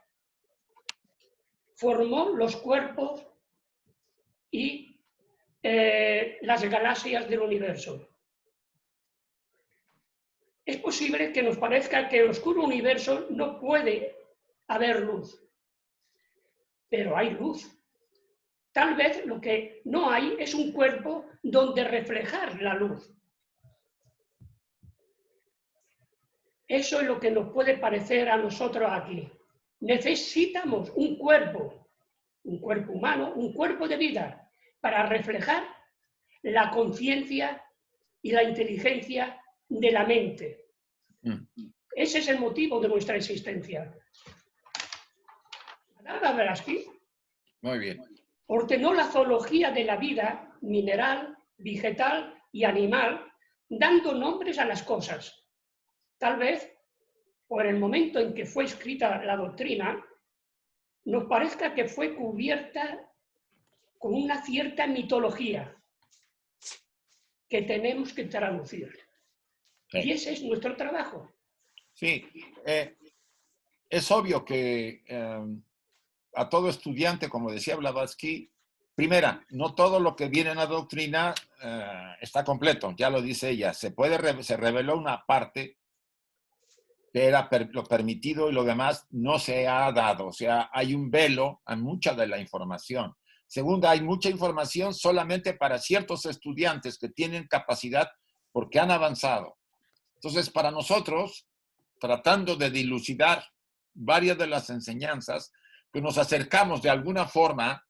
formó los cuerpos y las galaxias del universo. Es posible que nos parezca que en el oscuro universo no puede haber luz, pero hay luz. Tal vez lo que no hay es un cuerpo donde reflejar la luz. Eso es lo que nos puede parecer a nosotros aquí. Necesitamos un cuerpo humano, un cuerpo de vida, para reflejar la conciencia y la inteligencia de la mente. Ese es el motivo de nuestra existencia. Madame Blavatsky Muy bien. ordenó la zoología de la vida mineral, vegetal y animal, dando nombres a las cosas. Tal vez, por el momento en que fue escrita la doctrina, nos parezca que fue cubierta con una cierta mitología que tenemos que traducir. Sí. Y ese es nuestro trabajo. Sí, es obvio que a todo estudiante, como decía Blavatsky, primera, no todo lo que viene en la doctrina está completo, ya lo dice ella. Se reveló una parte que era lo permitido y lo demás no se ha dado. O sea, hay un velo a mucha de la información. Segunda, hay mucha información solamente para ciertos estudiantes que tienen capacidad porque han avanzado. Entonces, para nosotros, tratando de dilucidar varias de las enseñanzas, que nos acercamos de alguna forma,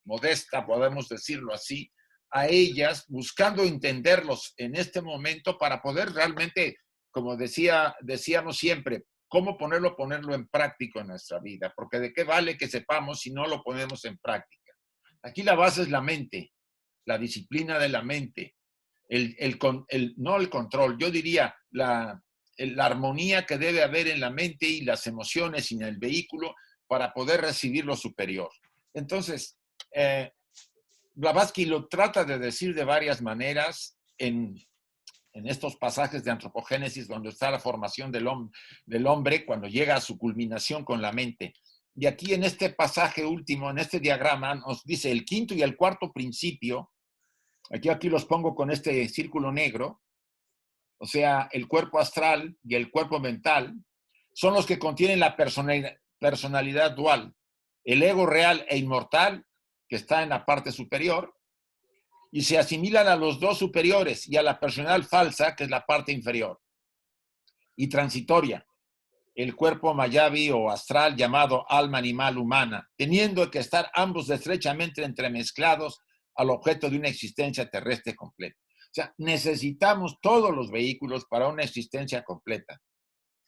modesta, podemos decirlo así, a ellas, buscando entenderlos en este momento para poder realmente, como decíamos siempre, cómo ponerlo en práctica en nuestra vida, porque de qué vale que sepamos si no lo ponemos en práctica. Aquí la base es la mente, la disciplina de la mente, no el control, yo diría la armonía que debe haber en la mente y las emociones y en el vehículo para poder recibir lo superior. Entonces, Blavatsky lo trata de decir de varias maneras en estos pasajes de Antropogénesis, donde está la formación del hombre cuando llega a su culminación con la mente. Y aquí en este pasaje último, en este diagrama, nos dice el quinto y el cuarto principio. Aquí los pongo con este círculo negro. O sea, el cuerpo astral y el cuerpo mental son los que contienen la personalidad dual. El ego real e inmortal, que está en la parte superior, y se asimilan a los dos superiores y a la personalidad falsa, que es la parte inferior. Y transitoria, el cuerpo mayavi o astral llamado alma animal humana, teniendo que estar ambos estrechamente entremezclados al objeto de una existencia terrestre completa. O sea, necesitamos todos los vehículos para una existencia completa.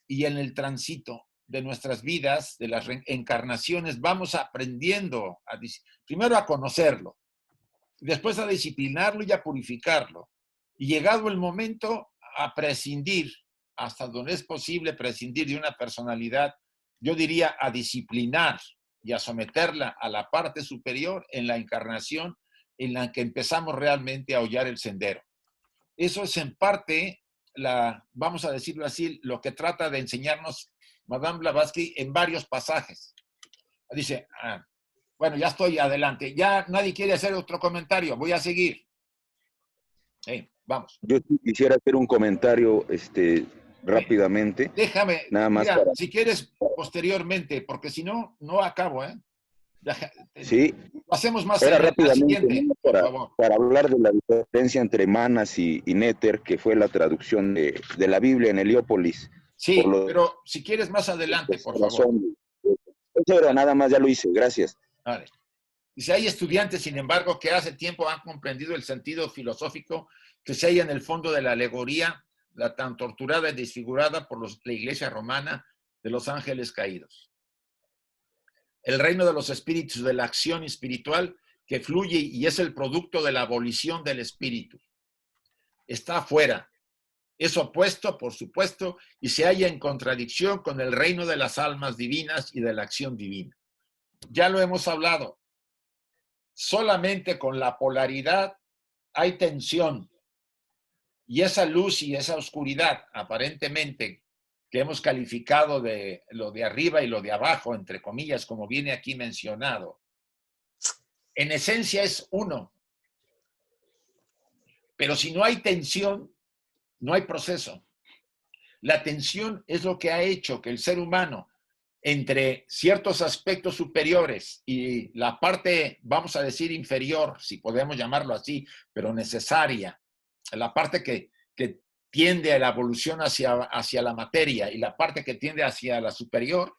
Y en el tránsito de nuestras vidas, de las encarnaciones, vamos aprendiendo primero a conocerlo, después a disciplinarlo y a purificarlo. Y llegado el momento, a prescindir, hasta donde es posible prescindir de una personalidad, yo diría a disciplinar y a someterla a la parte superior en la encarnación en la que empezamos realmente a hollar el sendero. Eso es en parte vamos a decirlo así, lo que trata de enseñarnos Madame Blavatsky en varios pasajes. Dice, bueno, ya estoy adelante. Ya nadie quiere hacer otro comentario. Voy a seguir. Vamos. Yo quisiera hacer un comentario rápidamente. Déjame, nada más mira, si quieres posteriormente, porque si no, no acabo, ¿eh? Sí. Lo hacemos más Era en la rápidamente, siguiente, ¿no? por favor. Para hablar de la diferencia entre Manas y Néter, que fue la traducción de la Biblia en Heliópolis. Sí, pero si quieres más adelante, por favor. Eso era nada más, ya lo hice, gracias. Vale. Dice, hay estudiantes, sin embargo, que hace tiempo han comprendido el sentido filosófico que se halla en el fondo de la alegoría, la tan torturada y desfigurada por la Iglesia romana de los ángeles caídos. El reino de los espíritus, de la acción espiritual que fluye y es el producto de la abolición del espíritu. Está afuera. Es opuesto, por supuesto, y se halla en contradicción con el reino de las almas divinas y de la acción divina. Ya lo hemos hablado. Solamente con la polaridad hay tensión. Y esa luz y esa oscuridad, aparentemente, que hemos calificado de lo de arriba y lo de abajo, entre comillas, como viene aquí mencionado, en esencia es uno. Pero si no hay tensión, no hay proceso. La tensión es lo que ha hecho que el ser humano, entre ciertos aspectos superiores y la parte, vamos a decir, inferior, si podemos llamarlo así, pero necesaria, la parte que tiende a la evolución hacia la materia y la parte que tiende hacia la superior,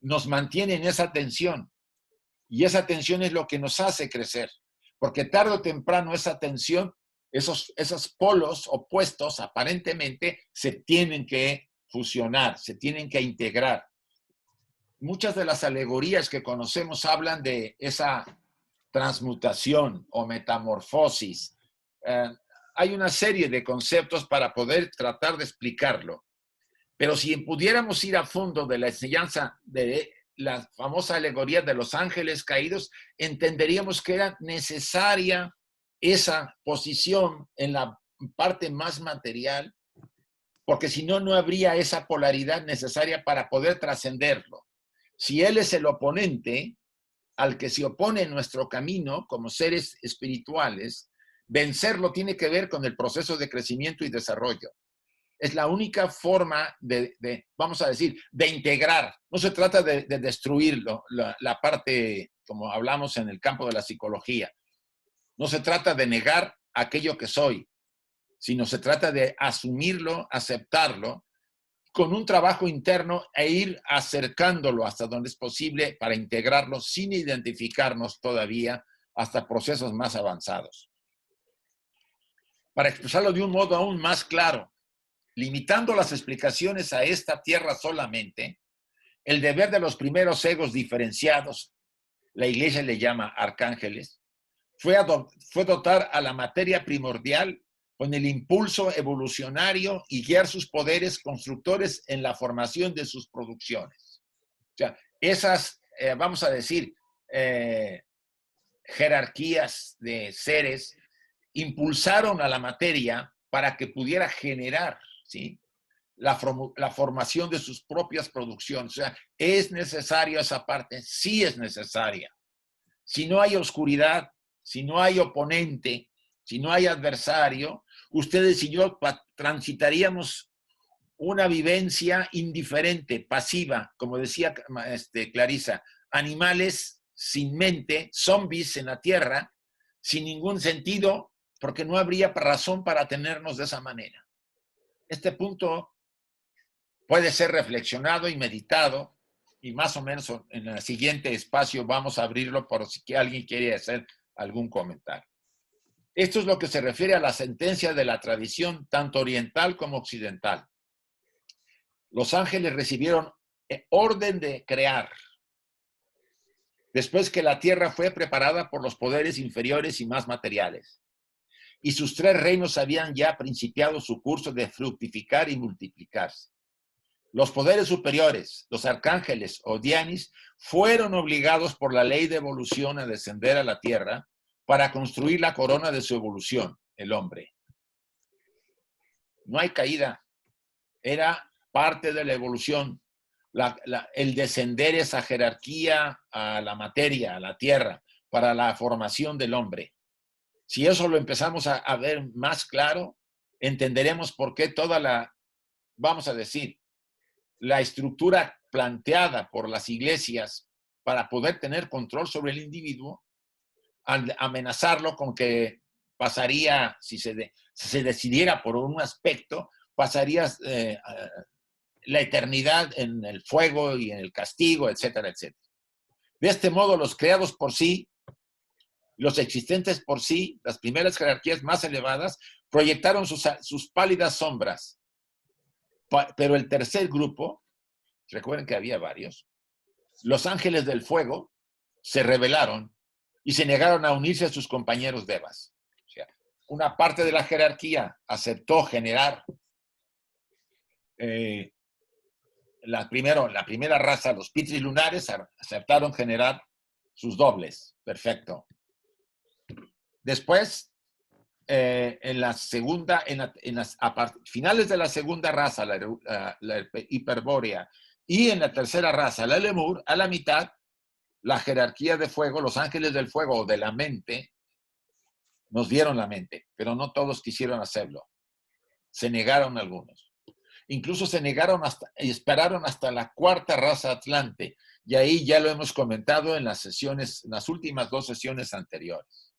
nos mantiene en esa tensión. Y esa tensión es lo que nos hace crecer. Porque tarde o temprano esa tensión, esos polos opuestos, aparentemente, se tienen que fusionar, se tienen que integrar. Muchas de las alegorías que conocemos hablan de esa transmutación o metamorfosis. Hay una serie de conceptos para poder tratar de explicarlo. Pero si pudiéramos ir a fondo de la enseñanza de la famosa alegoría de los ángeles caídos, entenderíamos que era necesaria esa posición en la parte más material, porque si no, no habría esa polaridad necesaria para poder trascenderlo. Si él es el oponente al que se opone en nuestro camino como seres espirituales, vencerlo tiene que ver con el proceso de crecimiento y desarrollo. Es la única forma vamos a decir, de integrar. No se trata de destruirlo, la parte, como hablamos en el campo de la psicología. No se trata de negar aquello que soy, sino se trata de asumirlo, aceptarlo, con un trabajo interno e ir acercándolo hasta donde es posible para integrarlo sin identificarnos todavía hasta procesos más avanzados. Para expresarlo de un modo aún más claro, limitando las explicaciones a esta tierra solamente, el deber de los primeros egos diferenciados, la Iglesia le llama arcángeles, fue dotar a la materia primordial con el impulso evolucionario y guiar sus poderes constructores en la formación de sus producciones. O sea, esas, vamos a decir, jerarquías de seres impulsaron a la materia para que pudiera generar, ¿sí?, la formación de sus propias producciones. O sea, ¿es necesaria esa parte? Sí es necesaria. Si no hay oscuridad, si no hay oponente, si no hay adversario, ustedes y yo transitaríamos una vivencia indiferente, pasiva, como decía Clarisa, animales sin mente, zombies en la tierra, sin ningún sentido, porque no habría razón para tenernos de esa manera. Este punto puede ser reflexionado y meditado, y más o menos en el siguiente espacio vamos a abrirlo por si alguien quiere hacer algún comentario. Esto es lo que se refiere a la sentencia de la tradición, tanto oriental como occidental. Los ángeles recibieron orden de crear, después que la tierra fue preparada por los poderes inferiores y más materiales. Y sus tres reinos habían ya principiado su curso de fructificar y multiplicarse. Los poderes superiores, los arcángeles o dianis, fueron obligados por la ley de evolución a descender a la tierra para construir la corona de su evolución, el hombre. No hay caída. Era parte de la evolución. El descender esa jerarquía a la materia, a la tierra, para la formación del hombre. Si eso lo empezamos a ver más claro, entenderemos por qué toda la, vamos a decir, la estructura planteada por las iglesias para poder tener control sobre el individuo, al amenazarlo con que pasaría, si se decidiera por un aspecto, pasaría la eternidad en el fuego y en el castigo, etcétera, etcétera. De este modo, los creados por sí, los existentes por sí, las primeras jerarquías más elevadas, proyectaron sus pálidas sombras. Pero el tercer grupo, recuerden que había varios, los ángeles del fuego, se rebelaron y se negaron a unirse a sus compañeros devas. O sea, una parte de la jerarquía aceptó generar la primera raza, los pitris lunares, aceptaron generar sus dobles. Perfecto. Después, en la segunda, finales de la segunda raza, la hiperbórea, y en la tercera raza, la lemur, a la mitad, la jerarquía de fuego, los ángeles del fuego o de la mente, nos dieron la mente, pero no todos quisieron hacerlo. Se negaron algunos. Incluso se negaron y esperaron hasta la cuarta raza atlante. Y ahí ya lo hemos comentado en las últimas 2 sesiones anteriores.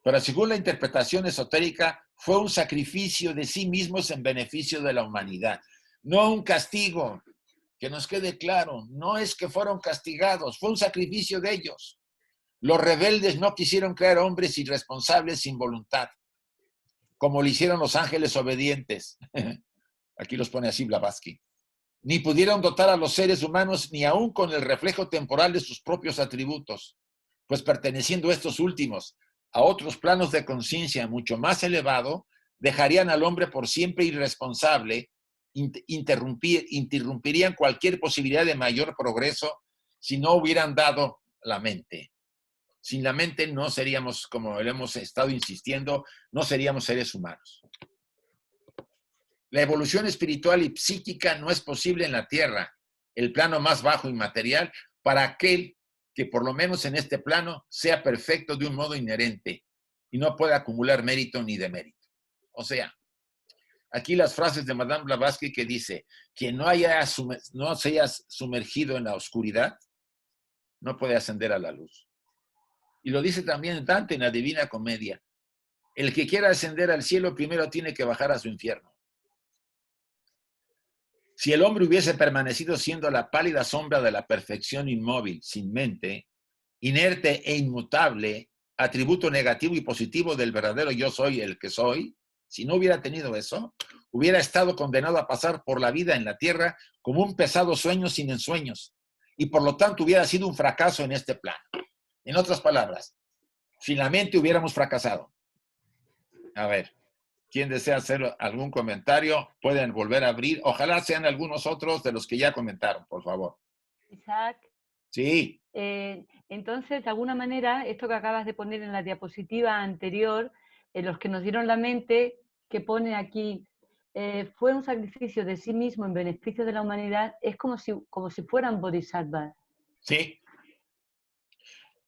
Pero según la interpretación esotérica, fue un sacrificio de sí mismos en beneficio de la humanidad. No un castigo, que nos quede claro. No es que fueron castigados, fue un sacrificio de ellos. Los rebeldes no quisieron crear hombres irresponsables sin voluntad, como lo hicieron los ángeles obedientes. Aquí los pone así Blavatsky. Ni pudieron dotar a los seres humanos ni aún con el reflejo temporal de sus propios atributos, pues perteneciendo estos últimos a otros planos de conciencia mucho más elevado, dejarían al hombre por siempre irresponsable, interrumpirían cualquier posibilidad de mayor progreso si no hubieran dado la mente. Sin la mente no seríamos, como hemos estado insistiendo, no seríamos seres humanos. La evolución espiritual y psíquica no es posible en la Tierra, el plano más bajo y material, para aquel que por lo menos en este plano sea perfecto de un modo inherente y no pueda acumular mérito ni demérito. O sea, aquí las frases de Madame Blavatsky que dice que no se haya sumergido en la oscuridad, no puede ascender a la luz. Y lo dice también Dante en la Divina Comedia. El que quiera ascender al cielo primero tiene que bajar a su infierno. Si el hombre hubiese permanecido siendo la pálida sombra de la perfección inmóvil, sin mente, inerte e inmutable, atributo negativo y positivo del verdadero yo soy el que soy, si no hubiera tenido eso, hubiera estado condenado a pasar por la vida en la tierra como un pesado sueño sin ensueños, y por lo tanto hubiera sido un fracaso en este plano. En otras palabras, sin la mente hubiéramos fracasado. A ver, ¿quién desea hacer algún comentario? Pueden volver a abrir. Ojalá sean algunos otros de los que ya comentaron, por favor. Isaac. Sí. Entonces, de alguna manera, esto que acabas de poner en la diapositiva anterior, los que nos dieron la mente, que pone aquí, fue un sacrificio de sí mismo en beneficio de la humanidad, es como si fueran bodhisattvas. Sí.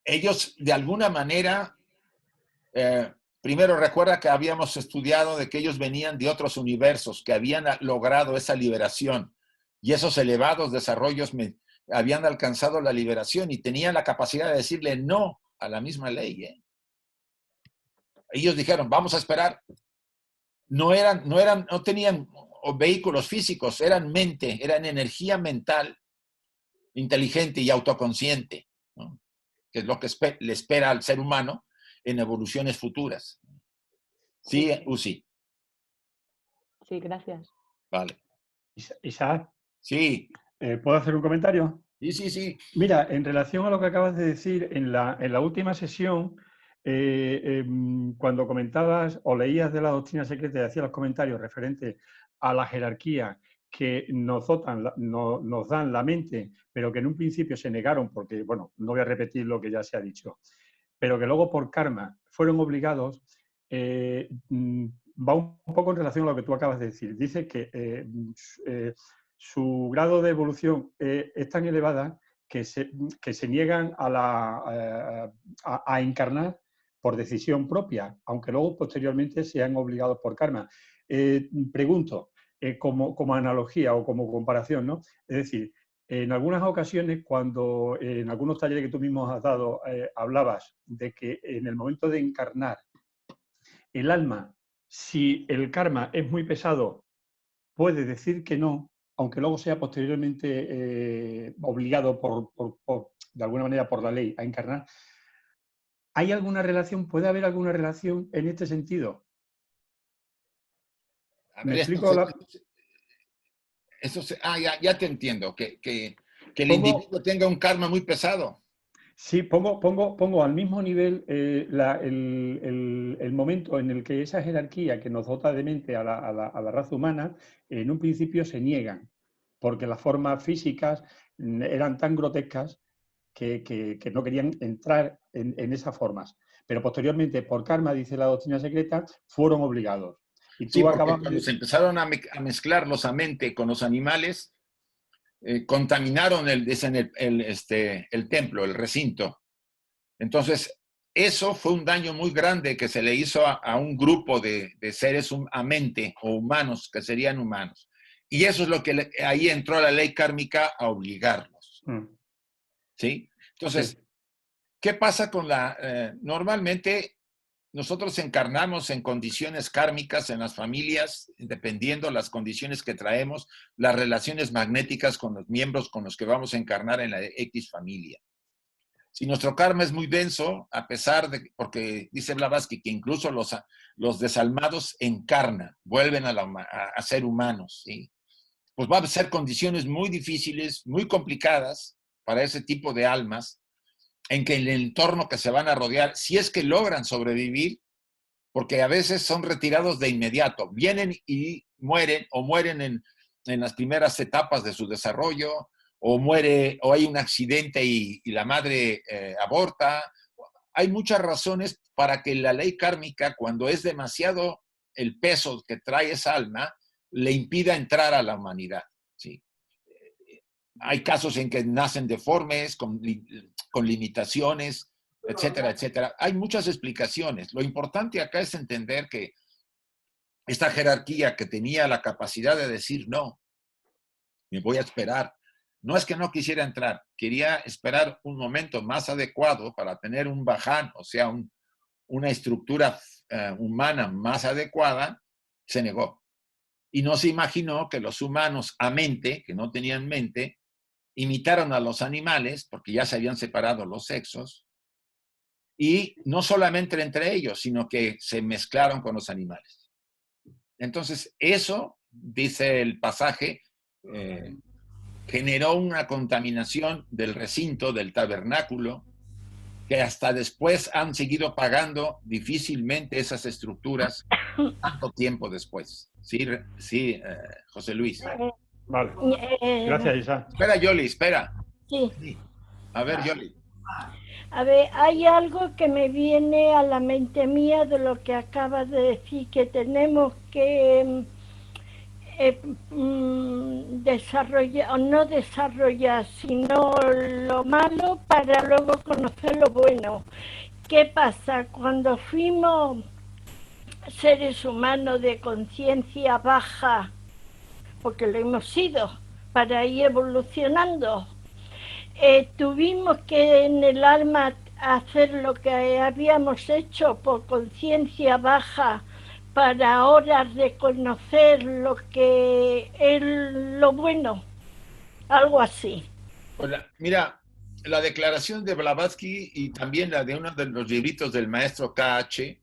Ellos, de alguna manera, primero recuerda que habíamos estudiado de que ellos venían de otros universos, que habían logrado esa liberación, y esos elevados desarrollos habían alcanzado la liberación y tenían la capacidad de decirle no a la misma ley. Ellos dijeron, vamos a esperar. No tenían vehículos físicos, eran mente, eran energía mental, inteligente y autoconsciente, ¿no? Que es lo que le espera al ser humano en evoluciones futuras. Sí, Uzi. Sí, gracias. Vale. Isaac. Sí. ¿Puedo hacer un comentario? Sí, sí, sí. Mira, en relación a lo que acabas de decir, en la última sesión, cuando comentabas o leías de la doctrina secreta y hacías los comentarios referentes a la jerarquía que nos dan la mente, pero que en un principio se negaron porque, bueno, no voy a repetir lo que ya se ha dicho, pero que luego por karma fueron obligados, va un poco en relación a lo que tú acabas de decir. Dice que su grado de evolución es tan elevada que se niegan a encarnar por decisión propia, aunque luego posteriormente sean obligados por karma. Pregunto, como analogía o como comparación, ¿no? Es decir, en algunas ocasiones, cuando en algunos talleres que tú mismo has dado, hablabas de que en el momento de encarnar, el alma, si el karma es muy pesado, puede decir que no, aunque luego sea posteriormente obligado de alguna manera por la ley a encarnar. ¿Hay alguna relación? ¿Puede haber alguna relación en este sentido? ¿Me explico? Ya te entiendo, que el individuo tenga un karma muy pesado. Sí, pongo al mismo nivel el momento en el que esa jerarquía que nos dota de mente a la raza humana, en un principio se niegan, porque las formas físicas eran tan grotescas que no querían entrar en esas formas. Pero posteriormente, por karma, dice la doctrina secreta, fueron obligados. Y Sí, porque cuando se empezaron a mezclar los amente con los animales, contaminaron el templo, el recinto. Entonces, eso fue un daño muy grande que se le hizo a un grupo de seres a mente o humanos, que serían humanos. Y eso es lo que ahí entró la ley kármica a obligarlos. ¿Sí? Entonces, sí. ¿Qué pasa con normalmente nosotros encarnamos en condiciones kármicas en las familias, dependiendo las condiciones que traemos, las relaciones magnéticas con los miembros con los que vamos a encarnar en la X familia. Si nuestro karma es muy denso, a pesar de, porque dice Blavatsky que incluso los desalmados encarnan, vuelven a ser humanos, ¿sí? Pues va a ser condiciones muy difíciles, muy complicadas para ese tipo de almas, en que el entorno que se van a rodear, si es que logran sobrevivir, porque a veces son retirados de inmediato, vienen y mueren, o mueren en las primeras etapas de su desarrollo, o hay un accidente y la madre aborta. Hay muchas razones para que la ley kármica, cuando es demasiado el peso que trae esa alma, le impida entrar a la humanidad, ¿sí? Hay casos en que nacen deformes, con limitaciones, etcétera, etcétera. Hay muchas explicaciones. Lo importante acá es entender que esta jerarquía que tenía la capacidad de decir no, me voy a esperar. No es que no quisiera entrar, quería esperar un momento más adecuado para tener un baján, o sea, una estructura humana más adecuada, se negó. Y no se imaginó que los humanos a mente, que no tenían mente, imitaron a los animales, porque ya se habían separado los sexos, y no solamente entre ellos, sino que se mezclaron con los animales. Entonces, eso, dice el pasaje, generó una contaminación del recinto, del tabernáculo, que hasta después han seguido pagando difícilmente esas estructuras tanto tiempo después. Sí, José Luis. Vale. Gracias, Isa. Espera, Yoli, espera. Sí. A ver, Yoli. A ver, hay algo que me viene a la mente mía de lo que acabas de decir, que tenemos que desarrollar, o no desarrollar, sino lo malo para luego conocer lo bueno. ¿Qué pasa? Cuando fuimos seres humanos de conciencia baja, porque lo hemos sido, para ir evolucionando, tuvimos que en el alma hacer lo que habíamos hecho por conciencia baja, para ahora reconocer lo que es lo bueno, algo así. Mira, la declaración de Blavatsky y también la de uno de los libritos del maestro K.H.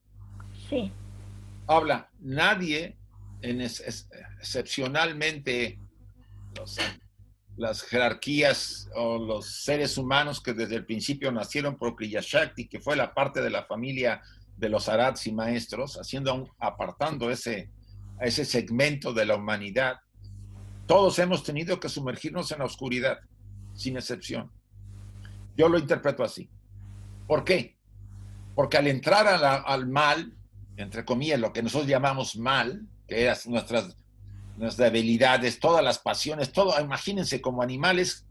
Sí. Habla, nadie, excepcionalmente las jerarquías o los seres humanos que desde el principio nacieron por Kriya Shakti, que fue la parte de la familia de los arats y maestros, apartando ese segmento de la humanidad, todos hemos tenido que sumergirnos en la oscuridad, sin excepción. Yo lo interpreto así. ¿Por qué? Porque al entrar al mal, entre comillas, lo que nosotros llamamos mal, que es nuestras debilidades, todas las pasiones, todo, imagínense como animales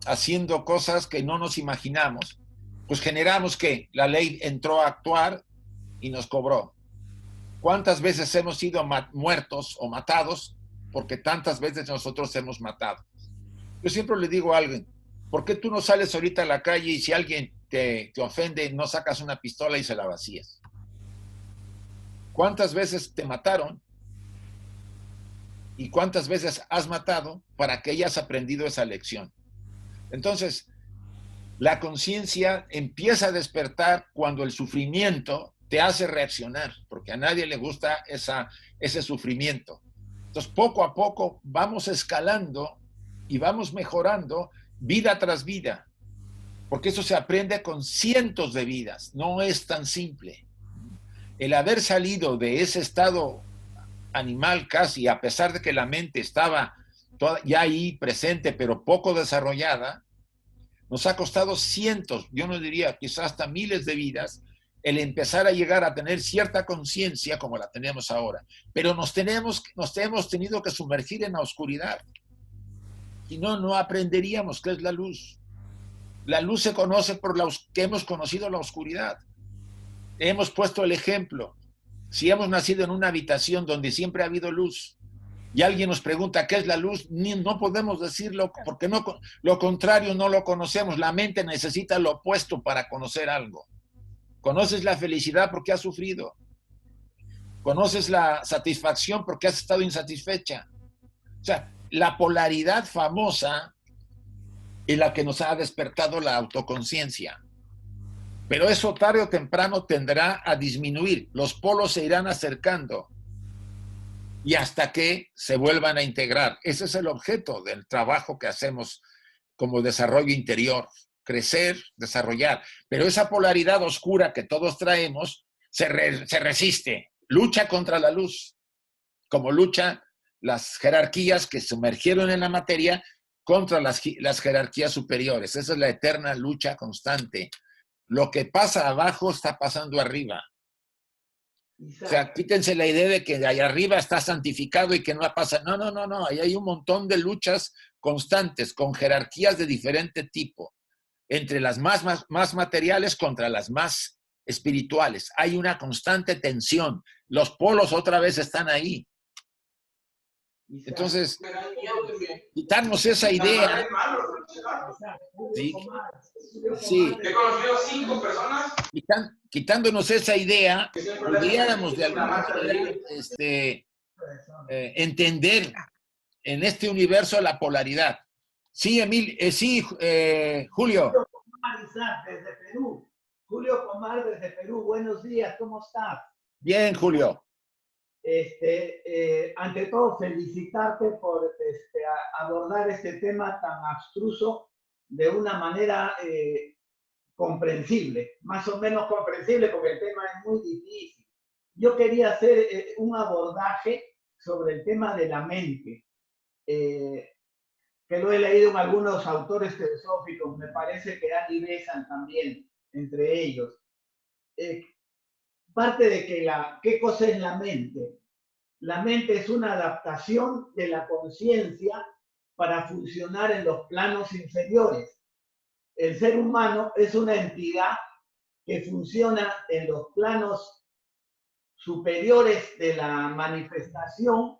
haciendo cosas que no nos imaginamos, pues generamos que la ley entró a actuar y nos cobró. ¿Cuántas veces hemos sido muertos o matados porque tantas veces nosotros hemos matado? Yo siempre le digo a alguien, ¿por qué tú no sales ahorita a la calle y si alguien te ofende, no sacas una pistola y se la vacías? ¿Cuántas veces te mataron? ¿Y cuántas veces has matado para que hayas aprendido esa lección? Entonces, la conciencia empieza a despertar cuando el sufrimiento te hace reaccionar, porque a nadie le gusta ese sufrimiento. Entonces, poco a poco vamos escalando y vamos mejorando vida tras vida, porque eso se aprende con cientos de vidas, no es tan simple. El haber salido de ese estado animal casi, a pesar de que la mente estaba ya ahí presente, pero poco desarrollada, nos ha costado cientos, yo no diría quizás hasta miles de vidas, el empezar a llegar a tener cierta conciencia como la tenemos ahora. Pero nos hemos tenido que sumergir en la oscuridad. Si no, no aprenderíamos qué es la luz. La luz se conoce por que hemos conocido la oscuridad. Hemos puesto el ejemplo. Si hemos nacido en una habitación donde siempre ha habido luz y alguien nos pregunta qué es la luz, no podemos decirlo porque no, lo contrario no lo conocemos. La mente necesita lo opuesto para conocer algo. Conoces la felicidad porque has sufrido. Conoces la satisfacción porque has estado insatisfecha. O sea, la polaridad famosa es la que nos ha despertado la autoconciencia. Pero eso tarde o temprano tendrá a disminuir. Los polos se irán acercando y hasta que se vuelvan a integrar. Ese es el objeto del trabajo que hacemos como desarrollo interior. Crecer, desarrollar. Pero esa polaridad oscura que todos traemos se resiste. Lucha contra la luz. Como luchan las jerarquías que sumergieron en la materia contra las jerarquías superiores. Esa es la eterna lucha constante. Lo que pasa abajo está pasando arriba. O sea, quítense la idea de que de allá arriba está santificado y que no pasa. No, no, no, no. Ahí hay un montón de luchas constantes con jerarquías de diferente tipo. Entre las más materiales contra las más espirituales. Hay una constante tensión. Los polos otra vez están ahí. Entonces, quitarnos esa idea. Sí. He conocido 5 personas. Quitándonos esa idea, pudiéramos de alguna manera entender en este universo la polaridad. Sí, Julio. Desde Perú. Julio Pomar desde Perú. Buenos días, ¿cómo estás? Bien, Julio. Ante todo, felicitarte por abordar este tema tan abstruso de una manera comprensible, más o menos comprensible, porque el tema es muy difícil. Yo quería hacer un abordaje sobre el tema de la mente, que lo he leído en algunos autores teosóficos, me parece que Dan y Besant también, entre ellos. Parte de que ¿qué cosa es la mente? La mente es una adaptación de la conciencia para funcionar en los planos inferiores. El ser humano es una entidad que funciona en los planos superiores de la manifestación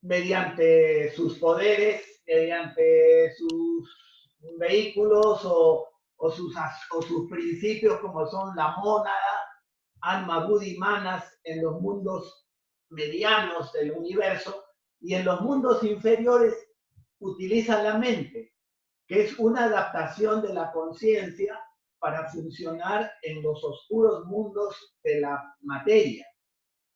mediante sus poderes, mediante sus vehículos o sus principios como son la mónada, alma, buddhi, manas en los mundos medianos del universo, y en los mundos inferiores utiliza la mente, que es una adaptación de la conciencia para funcionar en los oscuros mundos de la materia.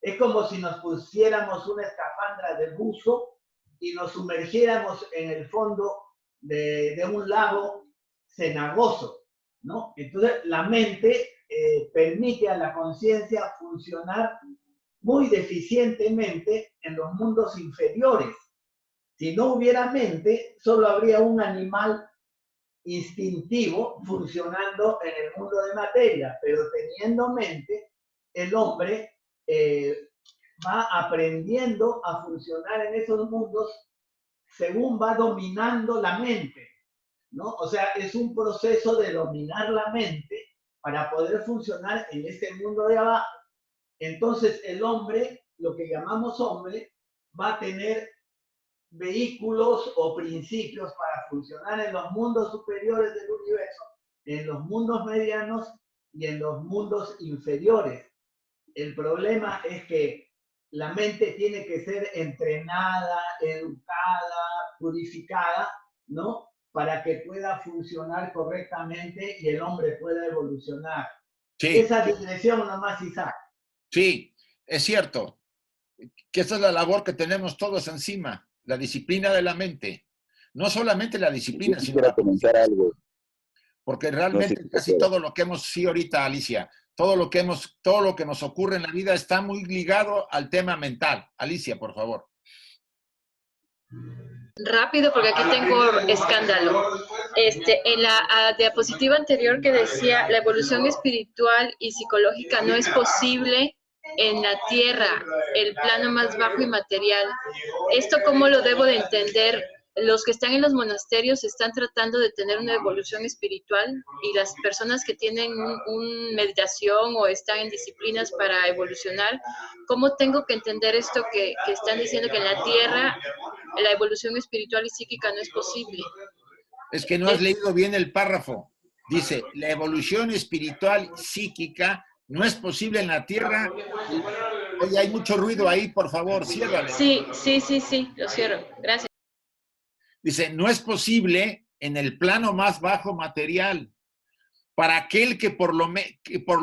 Es como si nos pusiéramos una escafandra de buzo y nos sumergiéramos en el fondo de un lago cenagoso, ¿no? Entonces, la mente permite a la conciencia funcionar muy deficientemente en los mundos inferiores. Si no hubiera mente, solo habría un animal instintivo funcionando en el mundo de materia, pero teniendo mente, el hombre va aprendiendo a funcionar en esos mundos según va dominando la mente, ¿no? O sea, es un proceso de dominar la mente para poder funcionar en este mundo de abajo. Entonces, el hombre, lo que llamamos hombre, va a tener vehículos o principios para funcionar en los mundos superiores del universo, en los mundos medianos y en los mundos inferiores. El problema es que la mente tiene que ser entrenada, educada, purificada, ¿no? Para que pueda funcionar correctamente y el hombre pueda evolucionar. Sí. Esa digresión nomás, Isaac. Sí, es cierto. Que esa es la labor que tenemos todos encima, la disciplina de la mente. No solamente la disciplina, sino la comentar algo. Porque realmente No sé si casi todo lo que hemos, sí, ahorita, Alicia, todo lo que nos ocurre en la vida está muy ligado al tema mental. Alicia, por favor. Rápido, porque aquí tengo escándalo. En la diapositiva anterior que decía la evolución espiritual y psicológica no es posible en la tierra, el plano más bajo y material. ¿Esto cómo lo debo de entender? Los que están en los monasterios están tratando de tener una evolución espiritual y las personas que tienen una meditación o están en disciplinas para evolucionar, ¿cómo tengo que entender esto que están diciendo que en la tierra la evolución espiritual y psíquica no es posible? Es que no has leído bien el párrafo. Dice, la evolución espiritual psíquica no es posible en la tierra. Oye, hay mucho ruido ahí, por favor, ciérrale. Sí, lo cierro. Gracias. Dice, no es posible en el plano más bajo material. Para aquel que por lo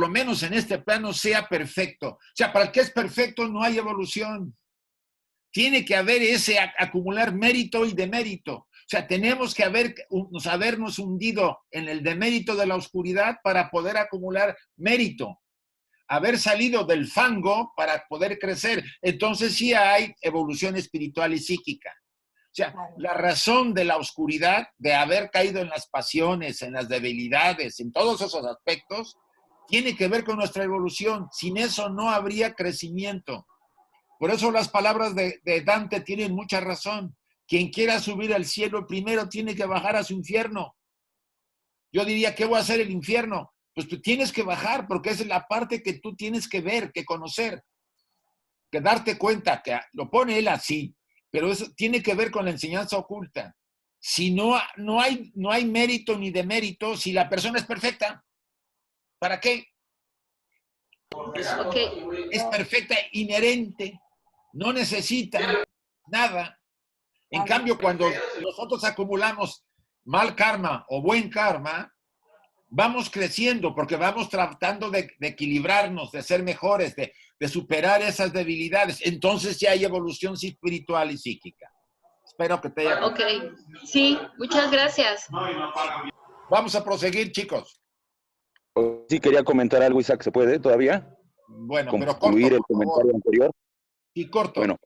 menos en este plano sea perfecto. O sea, para el que es perfecto no hay evolución. Tiene que haber ese acumular mérito y demérito. O sea, tenemos que habernos hundido en el demérito de la oscuridad para poder acumular mérito. Haber salido del fango para poder crecer. Entonces sí hay evolución espiritual y psíquica. O sea, la razón de la oscuridad, de haber caído en las pasiones, en las debilidades, en todos esos aspectos, tiene que ver con nuestra evolución. Sin eso no habría crecimiento. Por eso las palabras de Dante tienen mucha razón. Quien quiera subir al cielo primero tiene que bajar a su infierno. Yo diría, ¿qué voy a hacer el infierno? Pues tú tienes que bajar porque es la parte que tú tienes que ver, que conocer, que darte cuenta, que lo pone él así. Pero eso tiene que ver con la enseñanza oculta. Si no hay mérito ni demérito, si la persona es perfecta, ¿para qué? Es perfecta, inherente, no necesita nada. En cambio, cuando nosotros acumulamos mal karma o buen karma, vamos creciendo porque vamos tratando de equilibrarnos, de ser mejores, de superar esas debilidades. Entonces ya hay evolución espiritual y psíquica. Espero que te haya... Ok, sí, muchas gracias. Vamos a proseguir, chicos. Sí, quería comentar algo, Isaac, ¿se puede todavía? Bueno, pero corto, concluir el por favor. comentario anterior. Sí, corto. Bueno,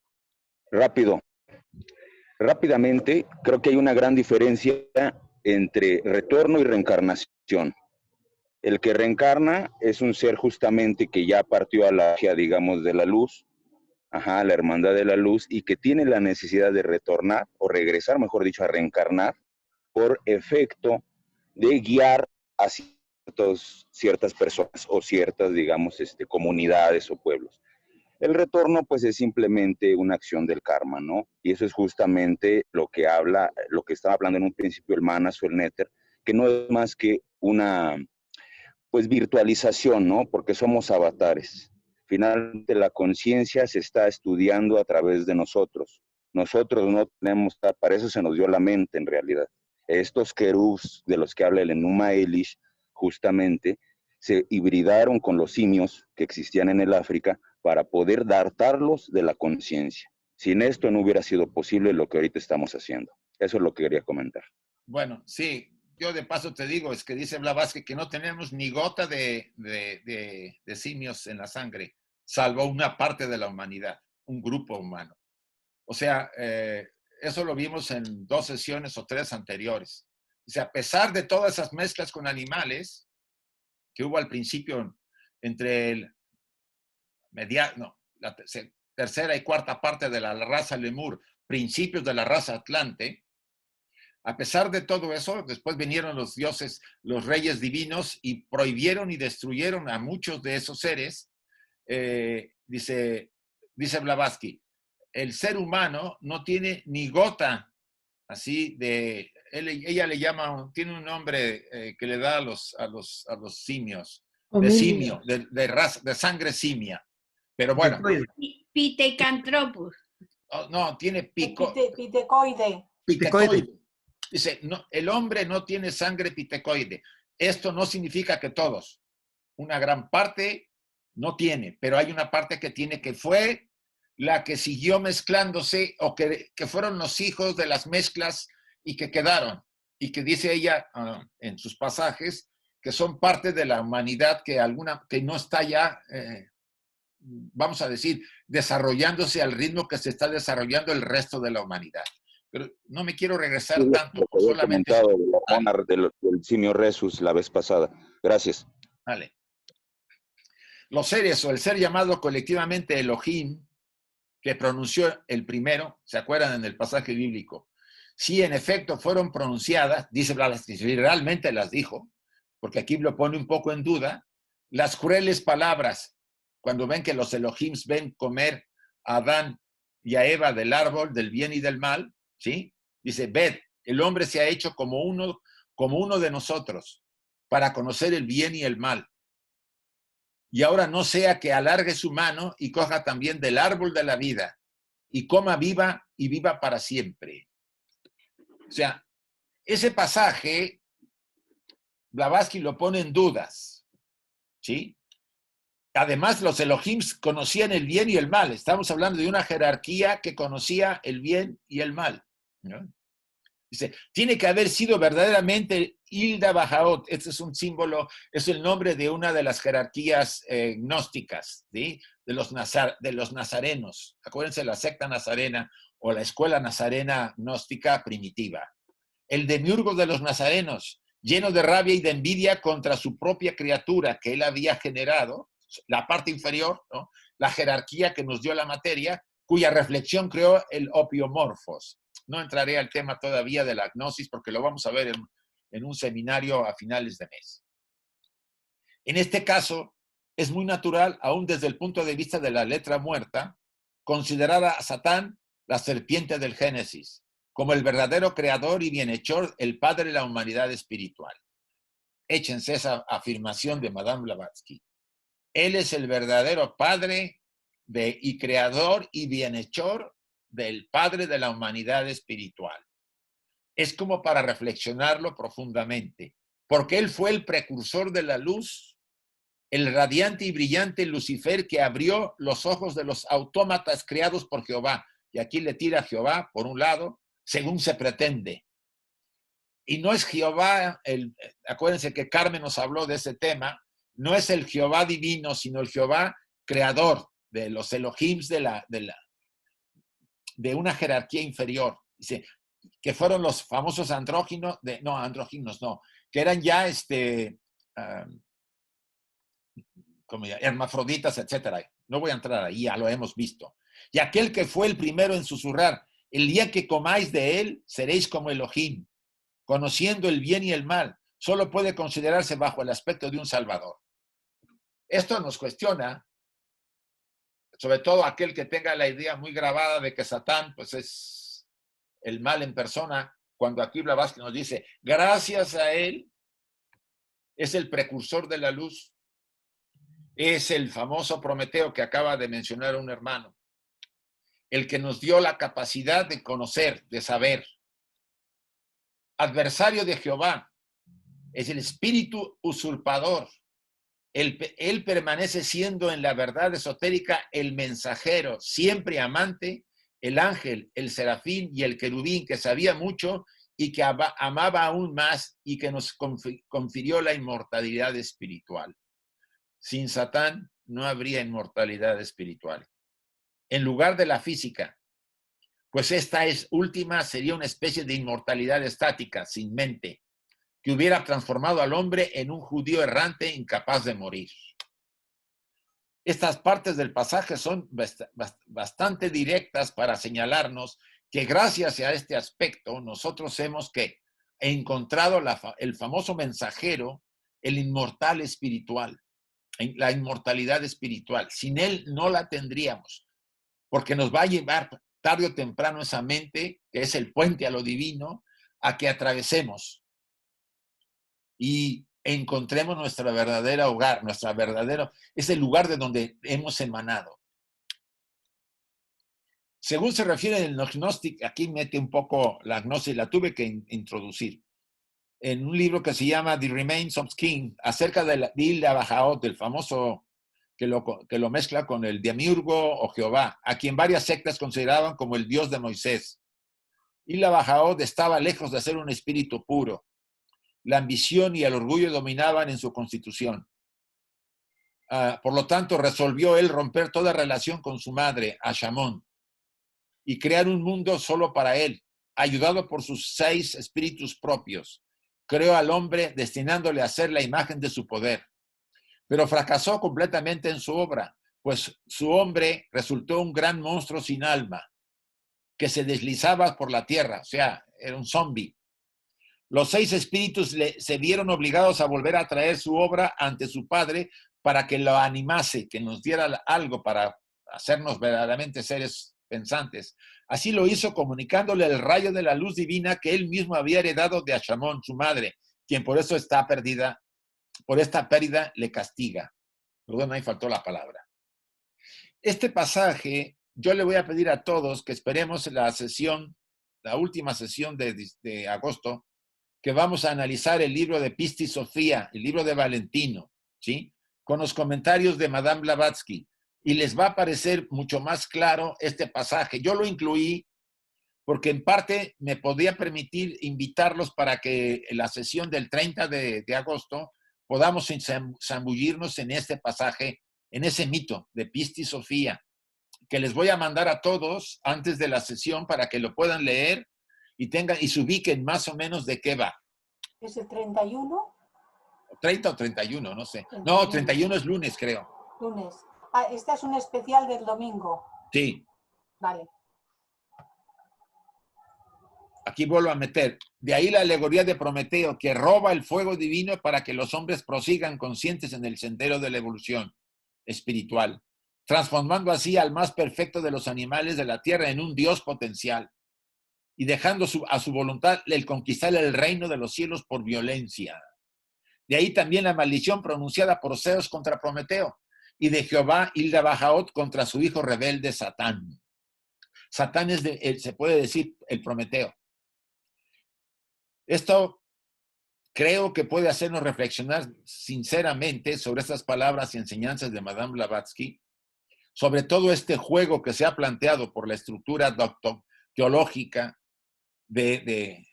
rápidamente, creo que hay una gran diferencia entre retorno y reencarnación. El que reencarna es un ser justamente que ya partió a la magia, digamos, de la luz, a la hermandad de la luz, y que tiene la necesidad de retornar, o regresar, mejor dicho, a reencarnar, por efecto de guiar a ciertas personas o ciertas, digamos, comunidades o pueblos. El retorno, pues, es simplemente una acción del karma, ¿no? Y eso es justamente lo que estaba hablando en un principio el Manas o el Néter, que no es más que una, pues, virtualización, ¿no? Porque somos avatares. Finalmente, la conciencia se está estudiando a través de nosotros. Nosotros no tenemos, para eso se nos dio la mente, en realidad. Estos querubs de los que habla el Enuma Elish, justamente, se hibridaron con los simios que existían en el África para poder dartarlos de la conciencia. Sin esto no hubiera sido posible lo que ahorita estamos haciendo. Eso es lo que quería comentar. Bueno, sí, yo de paso te digo, es que dice Blavatsky que no tenemos ni gota de simios en la sangre, salvo una parte de la humanidad, un grupo humano. O sea, eso lo vimos en 2 sesiones o 3 anteriores. O sea, a pesar de todas esas mezclas con animales que hubo al principio entre la tercera y cuarta parte de la raza Lemur, principios de la raza Atlante. A pesar de todo eso, después vinieron los dioses, los reyes divinos, y prohibieron y destruyeron a muchos de esos seres. Dice Blavatsky, el ser humano no tiene ni gota así de... Ella le llama, tiene un nombre que le da a los simios, de simio, de sangre simia. Pero bueno. Pithecanthropus. No, tiene Pitecoide. Dice, no, el hombre no tiene sangre pitecoide. Esto no significa que todos. Una gran parte no tiene, pero hay una parte que tiene, que fue la que siguió mezclándose, o que fueron los hijos de las mezclas y que quedaron. Y que dice ella en sus pasajes que son parte de la humanidad que no está ya, vamos a decir, desarrollándose al ritmo que se está desarrollando el resto de la humanidad. Pero no me quiero regresar tanto, solamente... Del simio Rhesus la vez pasada. Gracias. Vale. Los seres, o el ser llamado colectivamente Elohim, que pronunció el primero, ¿se acuerdan en el pasaje bíblico? Sí, en efecto, fueron pronunciadas, dice Blavatsky, realmente las dijo, porque aquí lo pone un poco en duda, las crueles palabras, cuando ven que los Elohims ven comer a Adán y a Eva del árbol del bien y del mal, ¿sí? Dice, ved, el hombre se ha hecho como uno de nosotros, para conocer el bien y el mal. Y ahora no sea que alargue su mano y coja también del árbol de la vida, y coma viva y viva para siempre. O sea, ese pasaje, Blavatsky lo pone en dudas, ¿sí? Además, los Elohims conocían el bien y el mal. Estamos hablando de una jerarquía que conocía el bien y el mal, ¿no? Dice, tiene que haber sido verdaderamente Hilda Bajaot. Este es un símbolo, es el nombre de una de las jerarquías gnósticas, ¿sí? de los nazarenos. Acuérdense, la secta nazarena o la escuela nazarena gnóstica primitiva. El demiurgo de los nazarenos, lleno de rabia y de envidia contra su propia criatura que él había generado, la parte inferior, ¿no? La jerarquía que nos dio la materia, cuya reflexión creó el opiomorfos. No entraré al tema todavía de la gnosis porque lo vamos a ver en un seminario a finales de mes. En este caso, es muy natural, aún desde el punto de vista de la letra muerta, considerar a Satán la serpiente del Génesis, como el verdadero creador y bienhechor, el padre de la humanidad espiritual. Échense esa afirmación de Madame Blavatsky. Él es el verdadero padre y creador y bienhechor del padre de la humanidad espiritual. Es como para reflexionarlo profundamente, porque él fue el precursor de la luz, el radiante y brillante Lucifer que abrió los ojos de los autómatas creados por Jehová. Y aquí le tira a Jehová, por un lado, según se pretende. Y no es Jehová, acuérdense que Carmen nos habló de ese tema, no es el Jehová divino, sino el Jehová creador de los Elohims de una jerarquía inferior. Dice, que fueron los famosos andróginos, que eran ya como ya, hermafroditas, etc. No voy a entrar ahí, ya lo hemos visto. Y aquel que fue el primero en susurrar, el día que comáis de él, seréis como Elohim, conociendo el bien y el mal, solo puede considerarse bajo el aspecto de un salvador. Esto nos cuestiona, sobre todo aquel que tenga la idea muy grabada de que Satán pues es el mal en persona, cuando aquí Blavatsky nos dice, gracias a él, es el precursor de la luz, es el famoso Prometeo que acaba de mencionar un hermano, el que nos dio la capacidad de conocer, de saber. Adversario de Jehová, es el espíritu usurpador. Él permanece siendo en la verdad esotérica el mensajero, siempre amante, el ángel, el serafín y el querubín que sabía mucho y que amaba aún más y que nos confirió la inmortalidad espiritual. Sin Satán no habría inmortalidad espiritual. En lugar de la física, pues esta última sería una especie de inmortalidad estática, sin mente, que hubiera transformado al hombre en un judío errante incapaz de morir. Estas partes del pasaje son bastante directas para señalarnos que gracias a este aspecto nosotros hemos encontrado el famoso mensajero, el inmortal espiritual, la inmortalidad espiritual. Sin él no la tendríamos, porque nos va a llevar tarde o temprano esa mente, que es el puente a lo divino, a que atravesemos y encontremos nuestra verdadera hogar, es el lugar de donde hemos emanado. Según se refiere el Gnostic, aquí mete un poco la gnosis, la tuve que introducir, en un libro que se llama The Remains of King, acerca de Ilya Bajaot, del famoso que lo mezcla con el Demiurgo o Jehová, a quien varias sectas consideraban como el Dios de Moisés. Ilya Bajaot estaba lejos de ser un espíritu puro. La ambición y el orgullo dominaban en su constitución. Por lo tanto, resolvió él romper toda relación con su madre, Ashamón, y crear un mundo solo para él, ayudado por sus 6 espíritus propios. Creó al hombre destinándole a ser la imagen de su poder. Pero fracasó completamente en su obra, pues su hombre resultó un gran monstruo sin alma, que se deslizaba por la tierra, o sea, era un zombie. Los 6 espíritus se vieron obligados a volver a traer su obra ante su padre para que lo animase, que nos diera algo para hacernos verdaderamente seres pensantes. Así lo hizo comunicándole el rayo de la luz divina que él mismo había heredado de Ashamón, su madre, quien por eso está perdida, por esta pérdida le castiga. Perdón, ahí faltó la palabra. Este pasaje, yo le voy a pedir a todos que esperemos la última sesión de agosto, que vamos a analizar el libro de Pistis Sofía, el libro de Valentino, ¿sí? Con los comentarios de Madame Blavatsky, y les va a parecer mucho más claro este pasaje. Yo lo incluí porque en parte me podía permitir invitarlos para que en la sesión del 30 de agosto podamos zambullirnos en este pasaje, en ese mito de Pistis Sofía, que les voy a mandar a todos antes de la sesión para que lo puedan leer y se ubiquen más o menos de qué va. ¿Es el 31? 30 o 31, no sé. No, 31 es lunes, creo. Lunes. Ah, este es un especial del domingo. Sí. Vale. Aquí vuelvo a meter. De ahí la alegoría de Prometeo, que roba el fuego divino para que los hombres prosigan conscientes en el sendero de la evolución espiritual, transformando así al más perfecto de los animales de la tierra en un Dios potencial y dejando a su voluntad el conquistar el reino de los cielos por violencia. De ahí también la maldición pronunciada por Zeus contra Prometeo y de Jehová Ilya Bajaot contra su hijo rebelde Satán. Satán es, se puede decir, el Prometeo. Esto creo que puede hacernos reflexionar sinceramente sobre estas palabras y enseñanzas de Madame Blavatsky, sobre todo este juego que se ha planteado por la estructura teológica de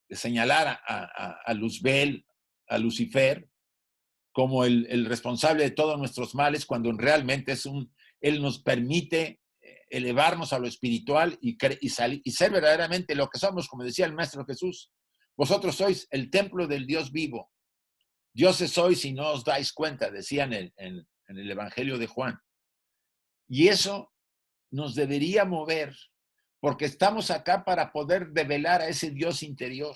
señalar a Luzbel, a Lucifer, como el responsable de todos nuestros males, cuando realmente él nos permite elevarnos a lo espiritual y ser verdaderamente lo que somos, como decía el Maestro Jesús. Vosotros sois el templo del Dios vivo. Dioses sois si no os dais cuenta, decían en el Evangelio de Juan. Y eso nos debería mover, porque estamos acá para poder develar a ese Dios interior.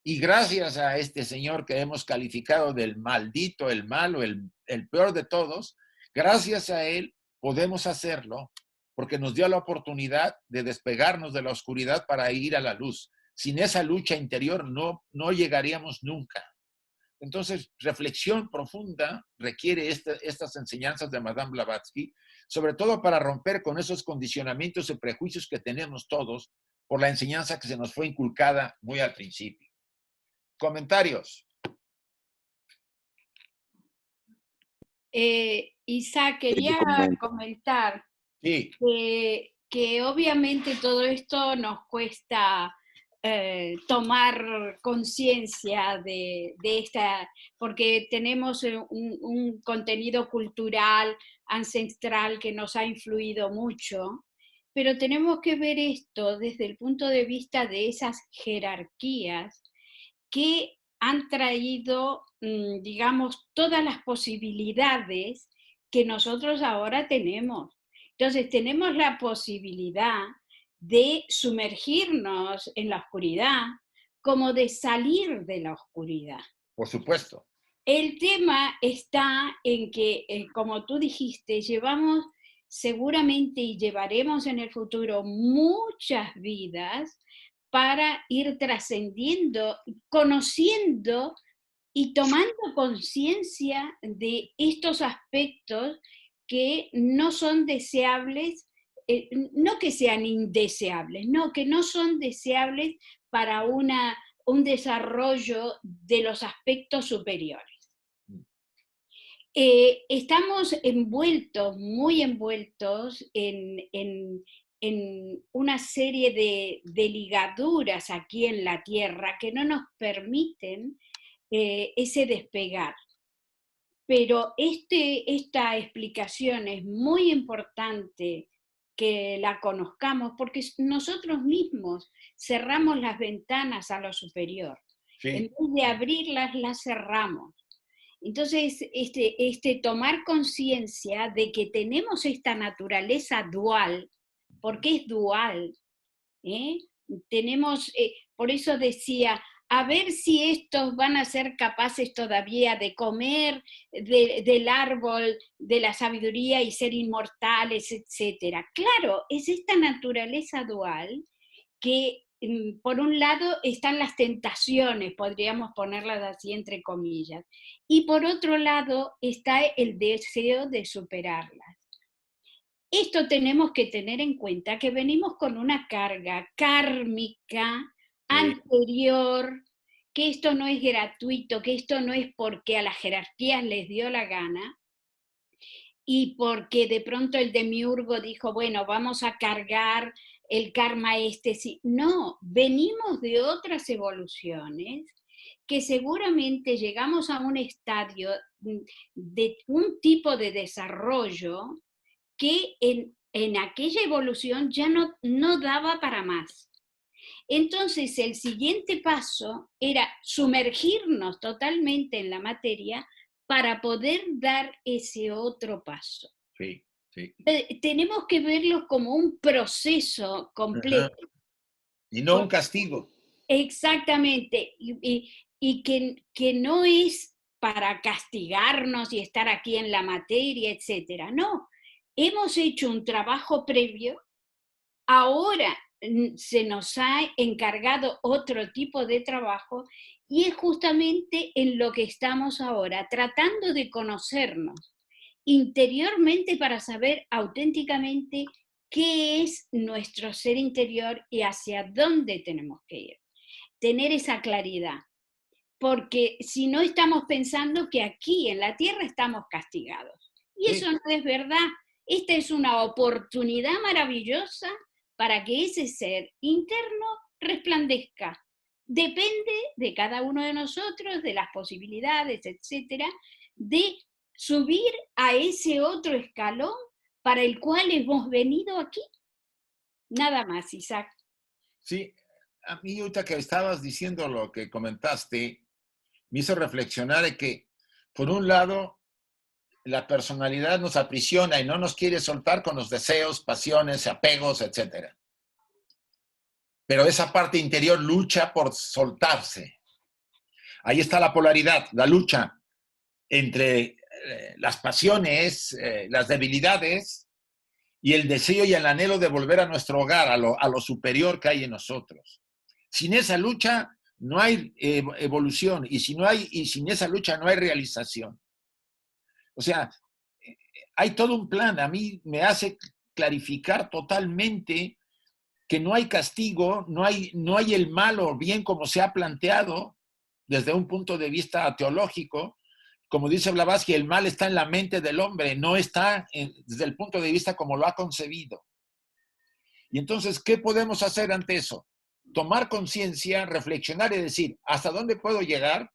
Y gracias a este Señor que hemos calificado del maldito, el malo, el peor de todos, gracias a Él podemos hacerlo, porque nos dio la oportunidad de despegarnos de la oscuridad para ir a la luz. Sin esa lucha interior no llegaríamos nunca. Entonces, reflexión profunda requiere estas enseñanzas de Madame Blavatsky, sobre todo para romper con esos condicionamientos y prejuicios que tenemos todos por la enseñanza que se nos fue inculcada muy al principio. ¿Comentarios? Isaac, quería comentar sí. que obviamente todo esto nos cuesta tomar conciencia de esta, porque tenemos un contenido cultural, ancestral que nos ha influido mucho, pero tenemos que ver esto desde el punto de vista de esas jerarquías que han traído, digamos, todas las posibilidades que nosotros ahora tenemos. Entonces tenemos la posibilidad de sumergirnos en la oscuridad como de salir de la oscuridad. Por supuesto. El tema está en que, como tú dijiste, llevamos seguramente y llevaremos en el futuro muchas vidas para ir trascendiendo, conociendo y tomando conciencia de estos aspectos que no son deseables, no que sean indeseables, no, que no son deseables para un desarrollo de los aspectos superiores. Estamos envueltos, muy envueltos en una serie de ligaduras aquí en la Tierra que no nos permiten ese despegar. Pero esta explicación es muy importante que la conozcamos porque nosotros mismos cerramos las ventanas a lo superior. Sí. En vez de abrirlas, las cerramos. Entonces, tomar conciencia de que tenemos esta naturaleza dual, porque es dual, tenemos, por eso decía, a ver si estos van a ser capaces todavía de comer del árbol de la sabiduría y ser inmortales, etc. Claro, es esta naturaleza dual que, por un lado, están las tentaciones, podríamos ponerlas así entre comillas, y por otro lado está el deseo de superarlas. Esto tenemos que tener en cuenta que venimos con una carga kármica anterior, que esto no es gratuito, que esto no es porque a las jerarquías les dio la gana y porque de pronto el demiurgo dijo, bueno, vamos a cargar el karma sí. No, venimos de otras evoluciones que seguramente llegamos a un estadio de un tipo de desarrollo que en aquella evolución ya no daba para más. Entonces el siguiente paso era sumergirnos totalmente en la materia para poder dar ese otro paso. Sí, sí. Tenemos que verlo como un proceso completo. Ajá. Y no un castigo. Exactamente. Y que no es para castigarnos y estar aquí en la materia, etc. No, hemos hecho un trabajo previo, ahora se nos ha encargado otro tipo de trabajo y es justamente en lo que estamos ahora, tratando de conocernos interiormente para saber auténticamente qué es nuestro ser interior y hacia dónde tenemos que ir. Tener esa claridad, porque si no estamos pensando que aquí en la Tierra estamos castigados. Y eso no es verdad. Esta es una oportunidad maravillosa para que ese ser interno resplandezca. Depende de cada uno de nosotros, de las posibilidades, etcétera, de subir a ese otro escalón para el cual hemos venido aquí. Nada más, Isaac. Sí, a mí ahorita que estabas diciendo lo que comentaste, me hizo reflexionar de que, por un lado, la personalidad nos aprisiona y no nos quiere soltar con los deseos, pasiones, apegos, etc. Pero esa parte interior lucha por soltarse. Ahí está la polaridad, la lucha entre las pasiones, las debilidades y el deseo y el anhelo de volver a nuestro hogar, a lo superior que hay en nosotros. Sin esa lucha no hay evolución y sin esa lucha no hay realización. O sea, hay todo un plan. A mí me hace clarificar totalmente que no hay castigo, no hay el mal o bien como se ha planteado desde un punto de vista teológico. Como dice Blavatsky, el mal está en la mente del hombre, no está desde el punto de vista como lo ha concebido. Y entonces, ¿qué podemos hacer ante eso? Tomar conciencia, reflexionar y decir, ¿hasta dónde puedo llegar?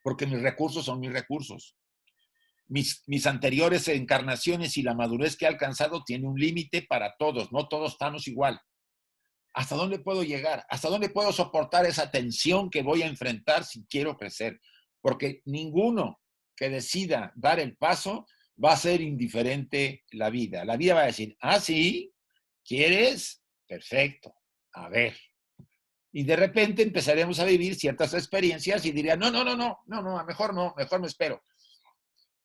Porque mis recursos son mis recursos. Mis anteriores encarnaciones y la madurez que he alcanzado tiene un límite para todos, no todos estamos igual. ¿Hasta dónde puedo llegar? ¿Hasta dónde puedo soportar esa tensión que voy a enfrentar si quiero crecer? Porque ninguno que decida dar el paso va a ser indiferente la vida. La vida va a decir, ah, sí, ¿quieres? Perfecto, a ver. Y de repente empezaremos a vivir ciertas experiencias y diría, no, mejor no, mejor me espero.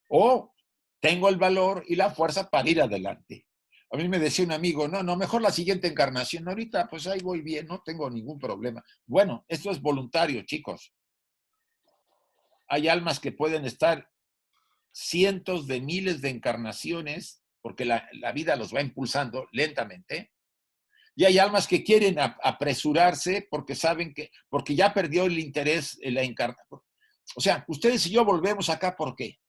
O tengo el valor y la fuerza para ir adelante. A mí me decía un amigo, no, mejor la siguiente encarnación. Ahorita, pues ahí voy bien, no tengo ningún problema. Bueno, esto es voluntario, chicos. Hay almas que pueden estar cientos de miles de encarnaciones, porque la vida los va impulsando lentamente. Y hay almas que quieren apresurarse porque saben que, porque ya perdió el interés en la encarnación. O sea, ustedes y yo volvemos acá, ¿por qué?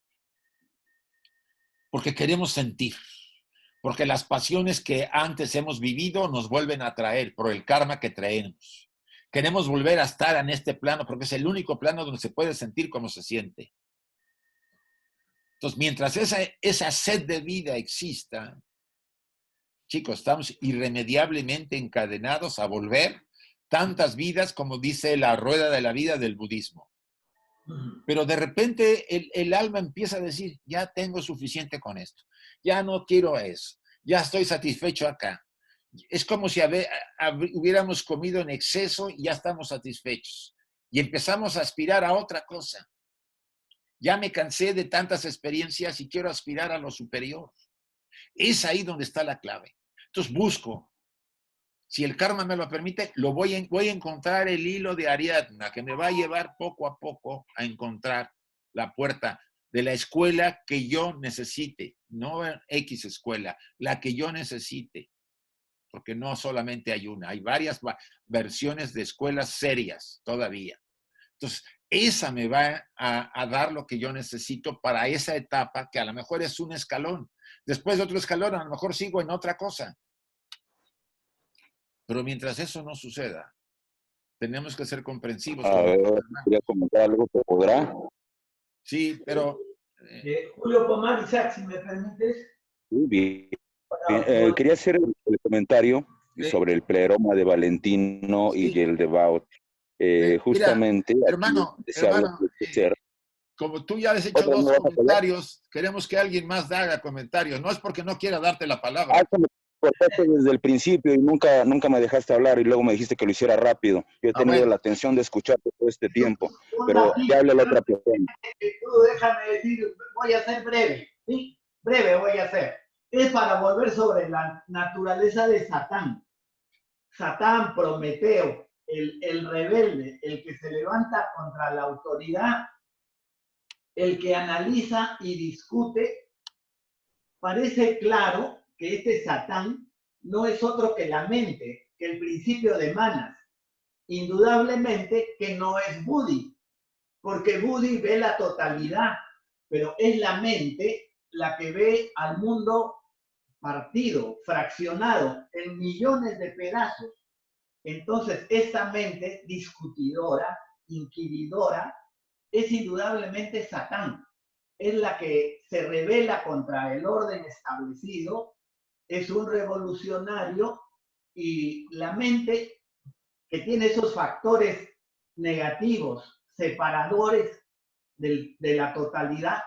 Porque queremos sentir. Porque las pasiones que antes hemos vivido nos vuelven a traer por el karma que traemos. Queremos volver a estar en este plano porque es el único plano donde se puede sentir como se siente. Entonces, mientras esa sed de vida exista, chicos, estamos irremediablemente encadenados a volver tantas vidas como dice la rueda de la vida del budismo. Pero de repente el alma empieza a decir, ya tengo suficiente con esto, ya no quiero eso, ya estoy satisfecho acá. Es como si hubiéramos comido en exceso y ya estamos satisfechos. Y empezamos a aspirar a otra cosa. Ya me cansé de tantas experiencias y quiero aspirar a lo superior. Es ahí donde está la clave. Entonces busco. Si el karma me lo permite, voy a encontrar el hilo de Ariadna que me va a llevar poco a poco a encontrar la puerta de la escuela que yo necesite. No X escuela, la que yo necesite. Porque no solamente hay una, hay varias versiones de escuelas serias todavía. Entonces, esa me va a dar lo que yo necesito para esa etapa, que a lo mejor es un escalón. Después de otro escalón, a lo mejor sigo en otra cosa. Pero mientras eso no suceda, tenemos que ser comprensivos. A ver, quería comentar algo, ¿te podrá? Sí, pero... Julio Pomar, Isaac, si me permites. Muy bien. Quería hacer el comentario sobre el pleroma de Valentino y el de Baut. Justamente... Mira, hermano, como tú ya has hecho dos comentarios, queremos que alguien más haga comentarios. No es porque no quiera darte la palabra. Cortaste desde el principio y nunca me dejaste hablar y luego me dijiste que lo hiciera rápido. Yo he tenido la atención de escucharte todo este tiempo, pero ya habla la otra persona. Tú déjame decir, voy a ser breve, ¿sí? Breve voy a ser. Es para volver sobre la naturaleza de Satán. Satán, Prometeo, el rebelde, el que se levanta contra la autoridad, el que analiza y discute. Parece claro que este Satán no es otro que la mente, que el principio de Manas. Indudablemente que no es Budi, porque Budi ve la totalidad, pero es la mente la que ve al mundo partido, fraccionado en millones de pedazos. Entonces, esta mente discutidora, inquiridora, es indudablemente Satán. Es la que se rebela contra el orden establecido, es un revolucionario y la mente que tiene esos factores negativos, separadores de la totalidad,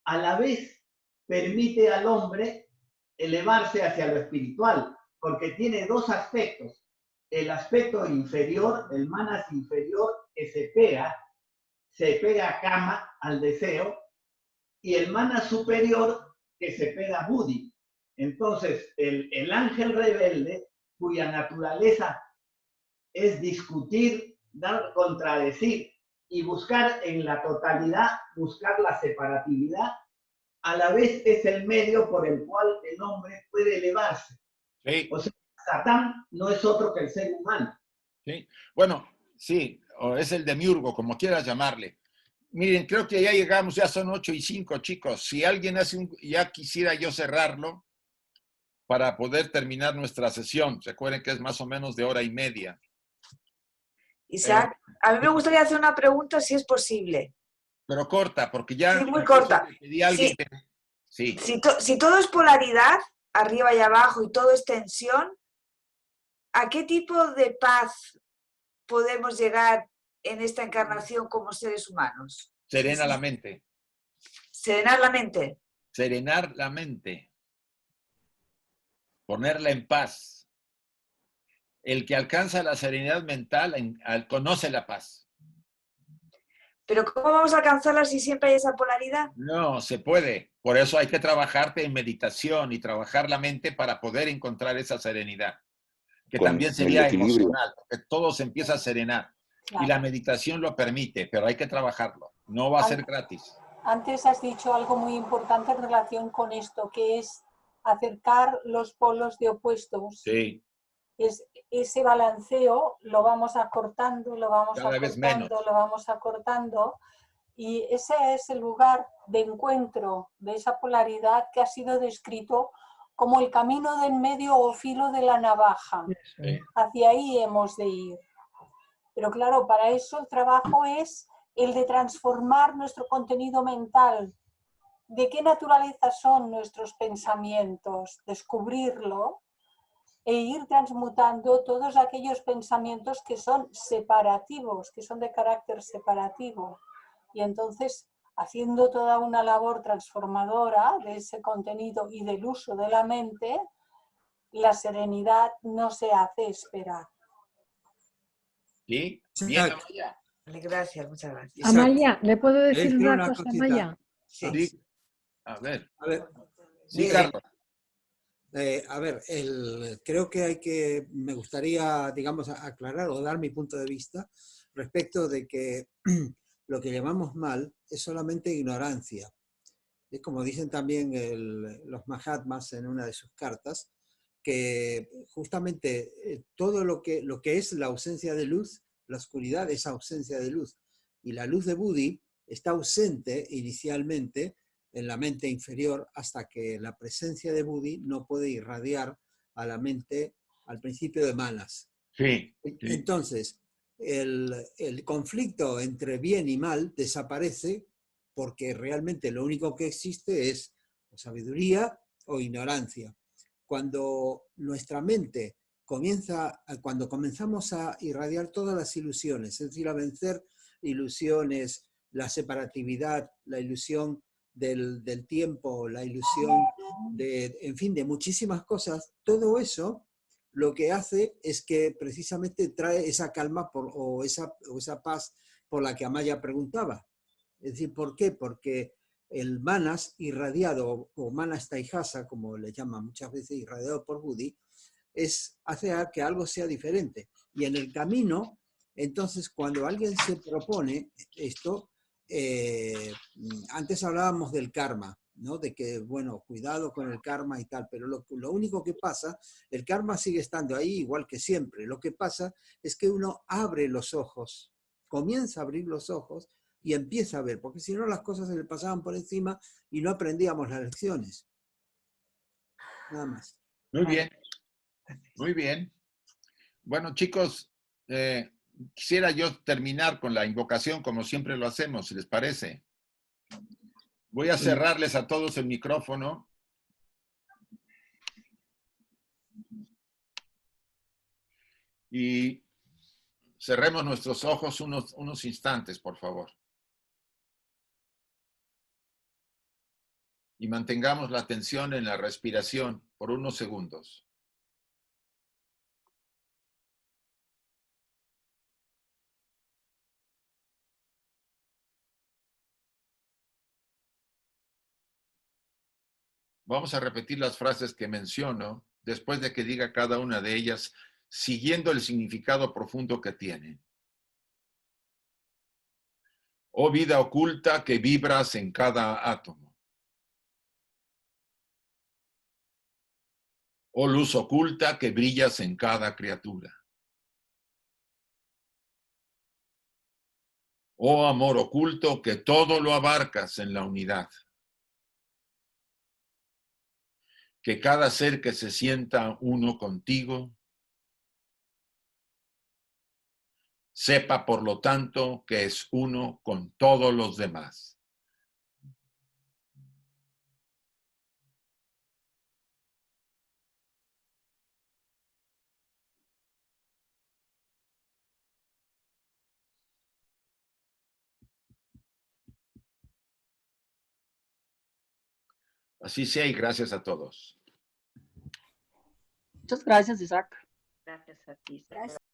a la vez permite al hombre elevarse hacia lo espiritual, porque tiene dos aspectos. El aspecto inferior, el manas inferior, que se pega a kama, al deseo, y el manas superior, que se pega a Budi. Entonces, el ángel rebelde, cuya naturaleza es discutir, contradecir y buscar en la totalidad, buscar la separatividad, a la vez es el medio por el cual el hombre puede elevarse. Sí. O sea, Satán no es otro que el ser humano. Sí. Bueno, sí, o es el demiurgo, como quieras llamarle. Miren, creo que ya llegamos, ya son 8:05, chicos. Si alguien ya quisiera yo cerrarlo para poder terminar nuestra sesión. Recuerden que es más o menos de 1:30. Isaac, a mí me gustaría hacer una pregunta si es posible. Pero corta, porque ya... Sí, muy corta. Sí. Sí. Si todo es polaridad, arriba y abajo, y todo es tensión, ¿a qué tipo de paz podemos llegar en esta encarnación como seres humanos? Serena la mente. ¿Serenar la mente? serenar la mente, ponerla en paz. El que alcanza la serenidad mental conoce la paz. Pero ¿cómo vamos a alcanzarla si siempre hay esa polaridad? No, se puede. Por eso hay que trabajarte en meditación y trabajar la mente para poder encontrar esa serenidad, que Con también el sería equilibrio. emocional, porque todo se empieza a serenar. Y la meditación lo permite, pero hay que trabajarlo. No va a ser gratis. Antes has dicho algo muy importante en relación con esto, que es acercar los polos de opuestos. Sí. Ese balanceo lo vamos acortando, lo vamos Cada vez menos. acortando, lo vamos acortando, y ese es el lugar de encuentro de esa polaridad que ha sido descrito como el camino del medio o filo de la navaja. Sí. Hacia ahí hemos de ir. Pero claro, para eso el trabajo es el de transformar nuestro contenido mental. ¿De qué naturaleza son nuestros pensamientos? Descubrirlo e ir transmutando todos aquellos pensamientos que son separativos, que son de carácter separativo. Y entonces, haciendo toda una labor transformadora de ese contenido y del uso de la mente, la serenidad no se hace esperar. ¿Sí? Bien, Amaya. Gracias, muchas gracias. Amaya, ¿le puedo decir Quiero una una cosa, cosita. Amaya? Sí. A ver. Sí, Mire, Carlos. a ver, creo que me gustaría, digamos, aclarar o dar mi punto de vista respecto de que lo que llamamos mal es solamente ignorancia. Es como dicen también los Mahatmas en una de sus cartas, que justamente todo lo que es la ausencia de luz, la oscuridad es ausencia de luz. Y la luz de Buddhi está ausente inicialmente en la mente inferior hasta que la presencia de Buddhi no puede irradiar a la mente al principio de manas. Sí. Entonces, el conflicto entre bien y mal desaparece porque realmente lo único que existe es o sabiduría o ignorancia. Cuando nuestra mente cuando comenzamos a irradiar todas las ilusiones, es decir, a vencer ilusiones, la separatividad, la ilusión del tiempo, la ilusión en fin, de muchísimas cosas, todo eso lo que hace es que precisamente trae esa calma o esa paz por la que Amaya preguntaba. Es decir, ¿por qué? Porque el manas irradiado, o manas taihasa, como le llaman muchas veces, irradiado por Buddhi, hace que algo sea diferente. Y en el camino, entonces, cuando alguien se propone esto, antes hablábamos del karma, ¿no? De que, bueno, cuidado con el karma y tal, pero lo único que pasa, el karma sigue estando ahí igual que siempre. Lo que pasa es que uno abre los ojos, comienza a abrir los ojos y empieza a ver, porque si no las cosas se le pasaban por encima y no aprendíamos las lecciones. Nada más. Muy bien. Muy bien. Bueno, chicos, quisiera yo terminar con la invocación como siempre lo hacemos, si les parece. Voy a cerrarles a todos el micrófono. Y cerremos nuestros ojos unos instantes, por favor. Y mantengamos la atención en la respiración por unos segundos. Vamos a repetir las frases que menciono después de que diga cada una de ellas, siguiendo el significado profundo que tienen. Oh vida oculta que vibras en cada átomo. Oh luz oculta que brillas en cada criatura. Oh amor oculto que todo lo abarcas en la unidad. Que cada ser que se sienta uno contigo, sepa por lo tanto que es uno con todos los demás. Así sea y gracias a todos. Muchas gracias, Isaac. Gracias a ti. Gracias.